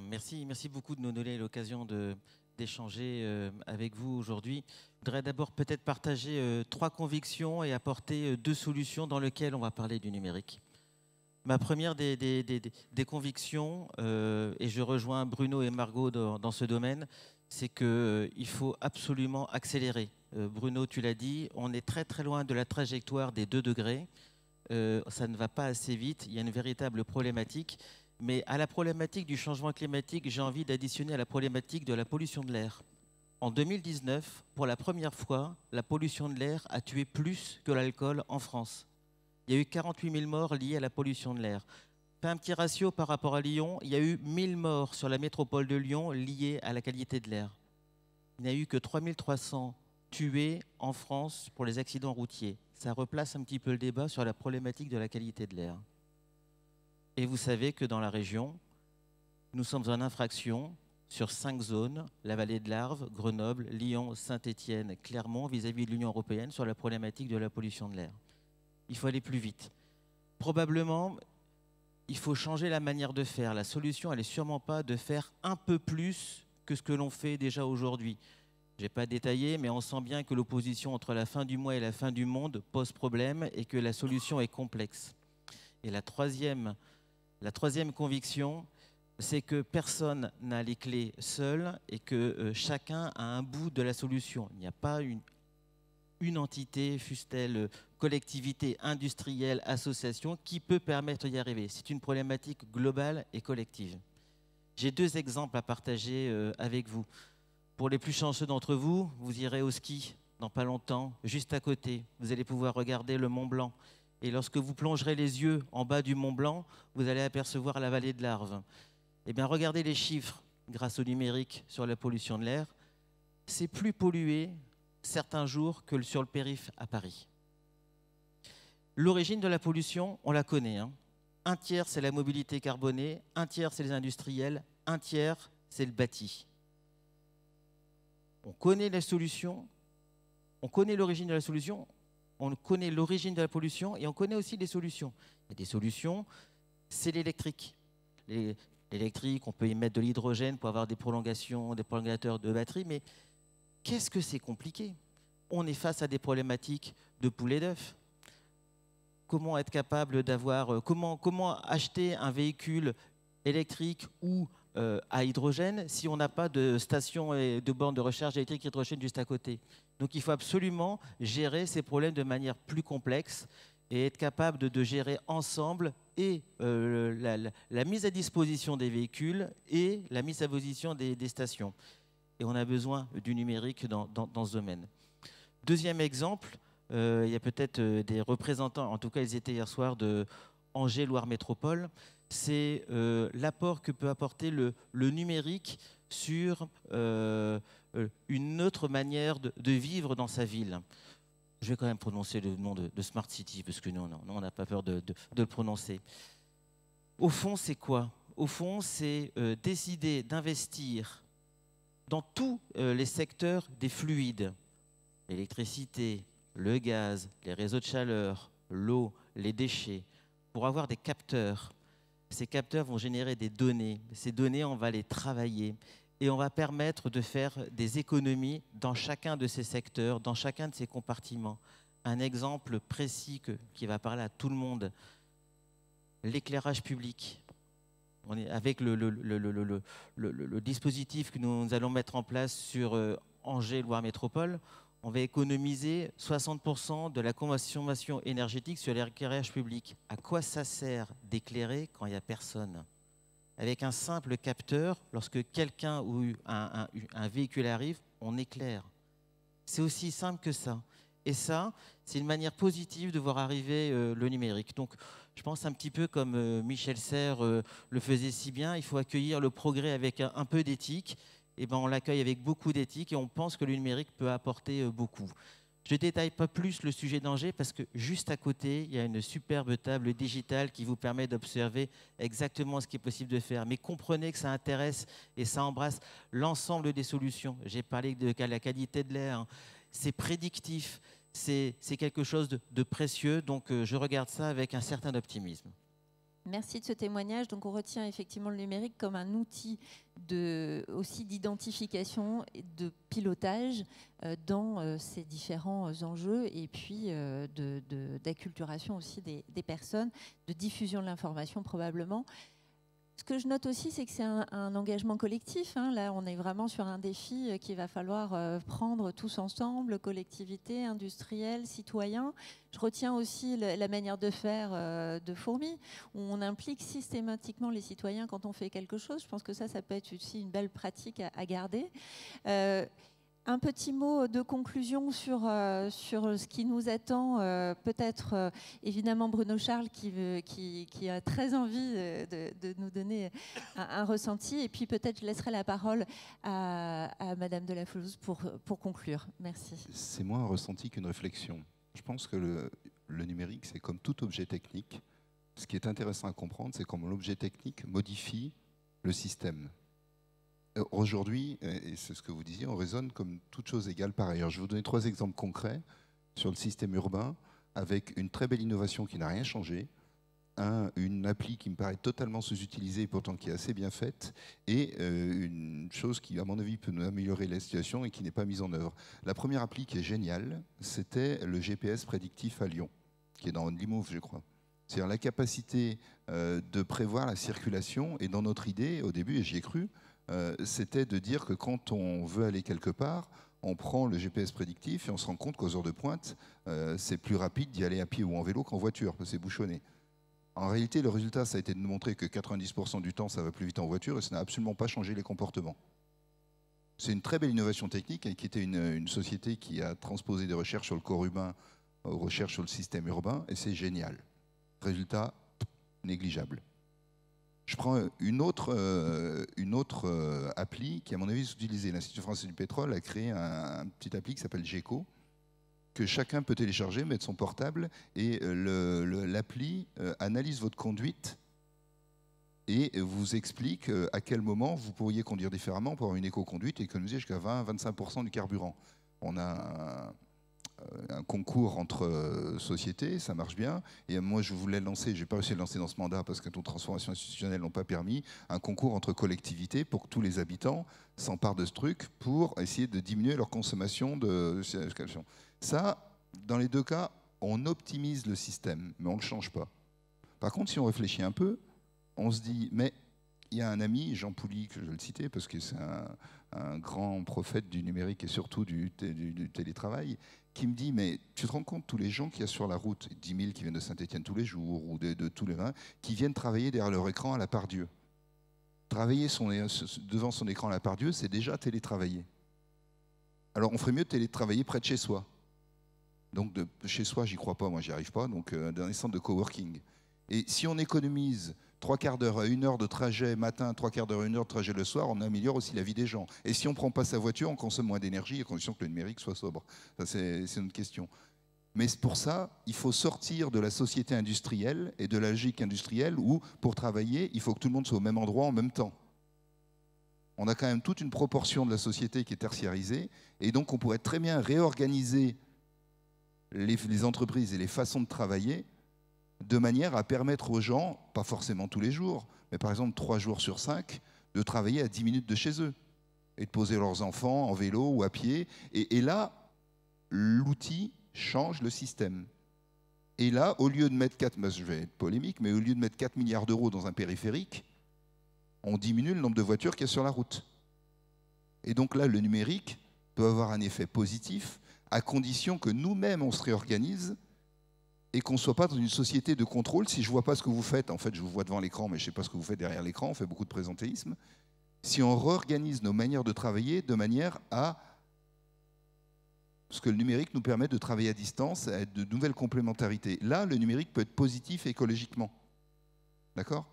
Merci beaucoup de nous donner l'occasion de d'échanger avec vous aujourd'hui. Je voudrais d'abord peut-être partager 3 convictions et apporter 2 solutions dans lesquelles on va parler du numérique. Ma première des convictions, et je rejoins Bruno et Margot dans ce domaine, c'est qu'il faut absolument accélérer. Bruno, tu l'as dit, on est très très loin de la trajectoire des 2 degrés. Ça ne va pas assez vite, il y a une véritable problématique. Mais à la problématique du changement climatique, j'ai envie d'additionner à la problématique de la pollution de l'air. En 2019, pour la première fois, la pollution de l'air a tué plus que l'alcool en France. Il y a eu 48 000 morts liés à la pollution de l'air. Fait un petit ratio par rapport à Lyon, il y a eu 1000 morts sur la métropole de Lyon liés à la qualité de l'air. Il n'y a eu que 3300 tués en France pour les accidents routiers. Ça replace un petit peu le débat sur la problématique de la qualité de l'air. Et vous savez que dans la région, nous sommes en infraction sur 5 zones, la vallée de l'Arve, Grenoble, Lyon, Saint-Étienne, Clermont, vis-à-vis de l'Union européenne, sur la problématique de la pollution de l'air. Il faut aller plus vite. Probablement, il faut changer la manière de faire. La solution, elle n'est sûrement pas de faire un peu plus que ce que l'on fait déjà aujourd'hui. Je n'ai pas détaillé, mais on sent bien que l'opposition entre la fin du mois et la fin du monde pose problème et que la solution est complexe. Et la troisième conviction, c'est que personne n'a les clés seul et que chacun a un bout de la solution. Il n'y a pas une entité, fût-elle collectivité, industrielle, association, qui peut permettre d'y arriver. C'est une problématique globale et collective. J'ai 2 exemples à partager avec vous. Pour les plus chanceux d'entre vous, vous irez au ski dans pas longtemps, juste à côté. Vous allez pouvoir regarder le Mont Blanc. Et lorsque vous plongerez les yeux en bas du Mont Blanc, vous allez apercevoir la vallée de l'Arve. Eh bien, regardez les chiffres grâce au numérique sur la pollution de l'air. C'est plus pollué certains jours que sur le périph' à Paris. L'origine de la pollution, on la connaît. Un tiers, c'est la mobilité carbonée. Un tiers, c'est les industriels. Un tiers, c'est le bâti. On connaît la solution. On connaît l'origine de la solution. On connaît l'origine de la pollution et on connaît aussi les solutions. Il y a des solutions, c'est l'électrique. L'électrique, on peut y mettre de l'hydrogène pour avoir des prolongations, des prolongateurs de batterie, mais qu'est-ce que c'est compliqué? On est face à des problématiques de poulet d'œuf. Comment être capable d'avoir, comment acheter un véhicule électrique ou à hydrogène si on n'a pas de station et de borne de recharge électrique hydrogène juste à côté? Donc il faut absolument gérer ces problèmes de manière plus complexe et être capable de gérer ensemble et la mise à disposition des véhicules et la mise à disposition des stations. Et on a besoin du numérique dans ce domaine. Deuxième exemple, il y a peut-être des représentants, en tout cas ils étaient hier soir, de Angers-Loire Métropole. C'est l'apport que peut apporter le numérique sur une autre manière de vivre dans sa ville. Je vais quand même prononcer le nom de Smart City, parce que nous, on n'a pas peur de le prononcer. Au fond, c'est quoi? Au fond, c'est décider d'investir dans tous les secteurs des fluides. L'électricité, le gaz, les réseaux de chaleur, l'eau, les déchets, pour avoir des capteurs. Ces capteurs vont générer des données. Ces données, on va les travailler et on va permettre de faire des économies dans chacun de ces secteurs, dans chacun de ces compartiments. Un exemple précis qui va parler à tout le monde, l'éclairage public. Avec le dispositif que nous allons mettre en place sur Angers-Loire Métropole, on va économiser 60% de la consommation énergétique sur l'éclairage public. À quoi ça sert d'éclairer quand il n'y a personne? Avec un simple capteur, lorsque quelqu'un ou un véhicule arrive, on éclaire. C'est aussi simple que ça. Et ça, c'est une manière positive de voir arriver le numérique. Donc, je pense un petit peu comme Michel Serres le faisait si bien, il faut accueillir le progrès avec un peu d'éthique. Et ben on l'accueille avec beaucoup d'éthique et on pense que le numérique peut apporter beaucoup. Je ne détaille pas plus le sujet d'Angers parce que juste à côté, il y a une superbe table digitale qui vous permet d'observer exactement ce qui est possible de faire. Mais comprenez que ça intéresse et ça embrasse l'ensemble des solutions. J'ai parlé de la qualité de l'air. C'est prédictif, c'est quelque chose de précieux. Donc je regarde ça avec un certain optimisme. Merci de ce témoignage. Donc, on retient effectivement le numérique comme un outil aussi d'identification et de pilotage dans ces différents enjeux, et puis d'acculturation aussi des personnes, de diffusion de l'information probablement. Ce que je note aussi, c'est que c'est un engagement collectif. Là, on est vraiment sur un défi qu'il va falloir prendre tous ensemble, collectivités, industriels, citoyens. Je retiens aussi la manière de faire de Fourmi, où on implique systématiquement les citoyens quand on fait quelque chose. Je pense que ça peut être aussi une belle pratique à garder. Un petit mot de conclusion sur ce qui nous attend. Peut-être, évidemment, Bruno Charles qui a très envie de nous donner un ressenti. Et puis, peut-être, je laisserai la parole à Madame de la Foulouse pour conclure. Merci. C'est moins un ressenti qu'une réflexion. Je pense que le numérique, c'est comme tout objet technique. Ce qui est intéressant à comprendre, c'est comment l'objet technique modifie le système. Aujourd'hui, et c'est ce que vous disiez, on raisonne comme toute chose égale par ailleurs. Je vais vous donner 3 exemples concrets sur le système urbain avec une très belle innovation qui n'a rien changé, une appli qui me paraît totalement sous-utilisée, pourtant qui est assez bien faite, et une chose qui, à mon avis, peut nous améliorer la situation et qui n'est pas mise en œuvre. La première appli qui est géniale, c'était le GPS prédictif à Lyon, qui est dans Onlymove, je crois. C'est-à-dire la capacité de prévoir la circulation, et dans notre idée, au début, et j'y ai cru, c'était de dire que quand on veut aller quelque part, on prend le GPS prédictif et on se rend compte qu'aux heures de pointe, c'est plus rapide d'y aller à pied ou en vélo qu'en voiture, parce que c'est bouchonné. En réalité, le résultat, ça a été de nous montrer que 90% du temps, ça va plus vite en voiture, et ça n'a absolument pas changé les comportements. C'est une très belle innovation technique, et qui était une société qui a transposé des recherches sur le corps humain aux recherches sur le système urbain, et c'est génial. Résultat, négligeable. Je prends une autre appli qui, à mon avis, est utilisée. L'Institut français du pétrole a créé un petit appli qui s'appelle GECO, que chacun peut télécharger, mettre son portable, et l'appli analyse votre conduite et vous explique à quel moment vous pourriez conduire différemment pour avoir une éco-conduite et économiser jusqu'à 20-25% du carburant. On a un concours entre sociétés, ça marche bien. Et moi, je voulais lancer, je n'ai pas réussi à le lancer dans ce mandat parce que nos transformations institutionnelles n'ont pas permis, un concours entre collectivités pour que tous les habitants s'emparent de ce truc pour essayer de diminuer leur consommation de circulation. Ça, dans les 2 cas, on optimise le système, mais on ne le change pas. Par contre, si on réfléchit un peu, on se dit, mais il y a un ami, Jean Pouly, que je vais le citer parce que c'est un grand prophète du numérique et surtout du télétravail, qui me dit, mais tu te rends compte tous les gens qu'il y a sur la route, 10 000 qui viennent de Saint-Étienne tous les jours, ou de tous les 20, qui viennent travailler derrière leur écran à la Part-Dieu. Travailler devant son écran à la Part-Dieu, c'est déjà télétravailler. Alors on ferait mieux de télétravailler près de chez soi. Donc de chez soi, j'y crois pas, moi j'y arrive pas, donc dans les centres de coworking. Et si on économise 3/4 d'heure à 1 heure de trajet matin, 3/4 d'heure à 1 heure de trajet le soir, on améliore aussi la vie des gens. Et si on ne prend pas sa voiture, on consomme moins d'énergie à condition que le numérique soit sobre. Ça, c'est une autre question. Mais pour ça, il faut sortir de la société industrielle et de la logique industrielle où, pour travailler, il faut que tout le monde soit au même endroit en même temps. On a quand même toute une proportion de la société qui est tertiarisée, et donc on pourrait très bien réorganiser les entreprises et les façons de travailler de manière à permettre aux gens, pas forcément tous les jours, mais par exemple 3 jours sur 5, de travailler à 10 minutes de chez eux et de poser leurs enfants en vélo ou à pied. Et là, l'outil change le système. Et là, au lieu de mettre 4, je vais être polémique, mais au lieu de mettre 4 milliards d'euros dans un périphérique, on diminue le nombre de voitures qu'il y a sur la route. Et donc là, le numérique peut avoir un effet positif à condition que nous-mêmes, on se réorganise et qu'on ne soit pas dans une société de contrôle. Si je ne vois pas ce que vous faites, en fait, je vous vois devant l'écran, mais je ne sais pas ce que vous faites derrière l'écran, on fait beaucoup de présentéisme. Si on réorganise nos manières de travailler de manière à ce que le numérique nous permet de travailler à distance, à de nouvelles complémentarités. Là, le numérique peut être positif écologiquement. D'accord ?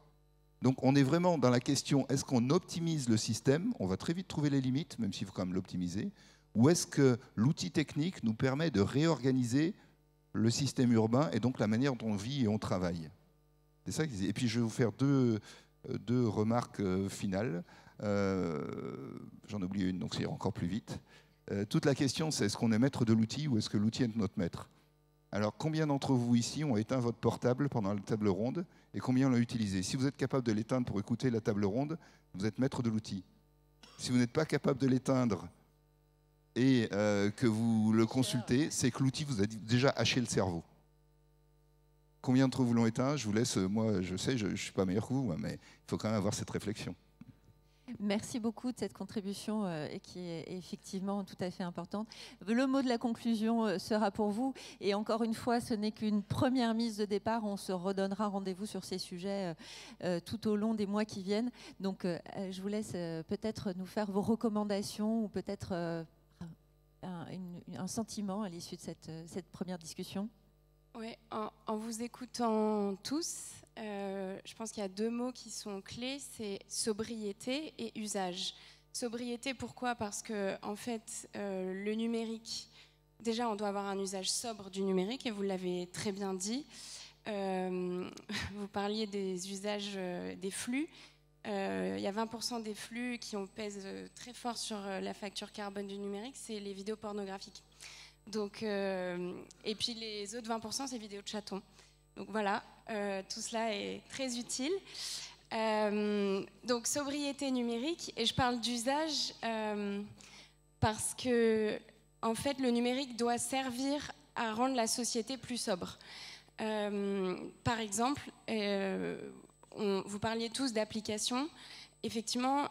Donc on est vraiment dans la question, est-ce qu'on optimise le système ? On va très vite trouver les limites, même s'il faut quand même l'optimiser. Ou est-ce que l'outil technique nous permet de réorganiser le système urbain et donc la manière dont on vit et on travaille. C'est ça. Et puis je vais vous faire deux remarques finales. J'en ai oublié une, donc c'est encore plus vite. Toute la question, c'est est-ce qu'on est maître de l'outil ou est-ce que l'outil est notre maître ? Alors, combien d'entre vous ici ont éteint votre portable pendant la table ronde et combien l'ont utilisé? Si vous êtes capable de l'éteindre pour écouter la table ronde, vous êtes maître de l'outil. Si vous n'êtes pas capable de l'éteindre et que vous le consultez, c'est que l'outil vous a déjà haché le cerveau. Combien d'entre vous l'ont éteint? Je vous laisse, moi je sais, je ne suis pas meilleur que vous, mais il faut quand même avoir cette réflexion. Merci beaucoup de cette contribution qui est effectivement tout à fait importante. Le mot de la conclusion sera pour vous. Et encore une fois, ce n'est qu'une première mise de départ. On se redonnera rendez-vous sur ces sujets tout au long des mois qui viennent. Donc, je vous laisse peut-être nous faire vos recommandations ou peut-être un sentiment à l'issue de cette première discussion. Oui, en vous écoutant tous, je pense qu'il y a deux mots qui sont clés, c'est sobriété et usage. Sobriété, pourquoi? Parce que en fait, le numérique, déjà on doit avoir un usage sobre du numérique, et vous l'avez très bien dit. Vous parliez des usages des flux. Il y a 20% des flux qui pèsent très fort sur la facture carbone du numérique, c'est les vidéos pornographiques. Donc, et puis les autres 20%, c'est vidéos de chatons. Donc voilà, tout cela est très utile. Donc sobriété numérique, et je parle d'usage parce que en fait, le numérique doit servir à rendre la société plus sobre. Par exemple, vous parliez tous d'applications. Effectivement,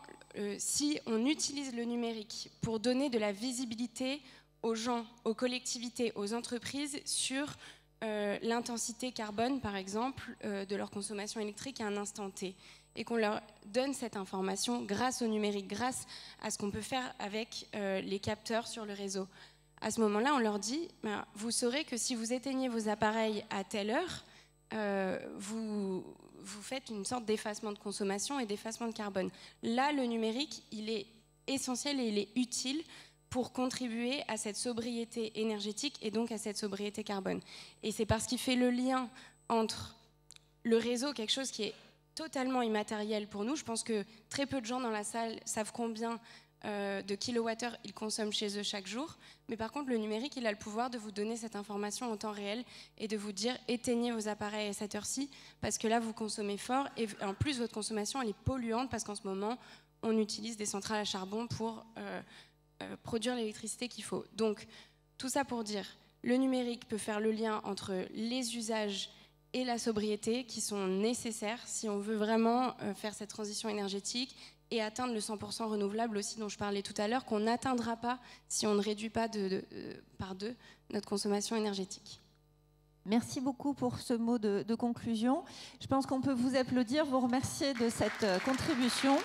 si on utilise le numérique pour donner de la visibilité aux gens, aux collectivités, aux entreprises sur l'intensité carbone, par exemple, de leur consommation électrique à un instant T, et qu'on leur donne cette information grâce au numérique, grâce à ce qu'on peut faire avec les capteurs sur le réseau. À ce moment-là, on leur dit, vous saurez que si vous éteignez vos appareils à telle heure, vous faites une sorte d'effacement de consommation et d'effacement de carbone. Là, le numérique, il est essentiel et il est utile pour contribuer à cette sobriété énergétique et donc à cette sobriété carbone. Et c'est parce qu'il fait le lien entre le réseau, quelque chose qui est totalement immatériel pour nous. Je pense que très peu de gens dans la salle savent combien de kilowattheures ils consomment chez eux chaque jour. Mais par contre, le numérique, il a le pouvoir de vous donner cette information en temps réel et de vous dire éteignez vos appareils à cette heure-ci parce que là, vous consommez fort. Et en plus, votre consommation, elle est polluante parce qu'en ce moment, on utilise des centrales à charbon pour produire l'électricité qu'il faut. Donc, tout ça pour dire, le numérique peut faire le lien entre les usages et la sobriété qui sont nécessaires si on veut vraiment faire cette transition énergétique et atteindre le 100% renouvelable aussi dont je parlais tout à l'heure, qu'on n'atteindra pas si on ne réduit pas par deux notre consommation énergétique. Merci beaucoup pour ce mot de conclusion. Je pense qu'on peut vous applaudir, vous remercier de cette contribution.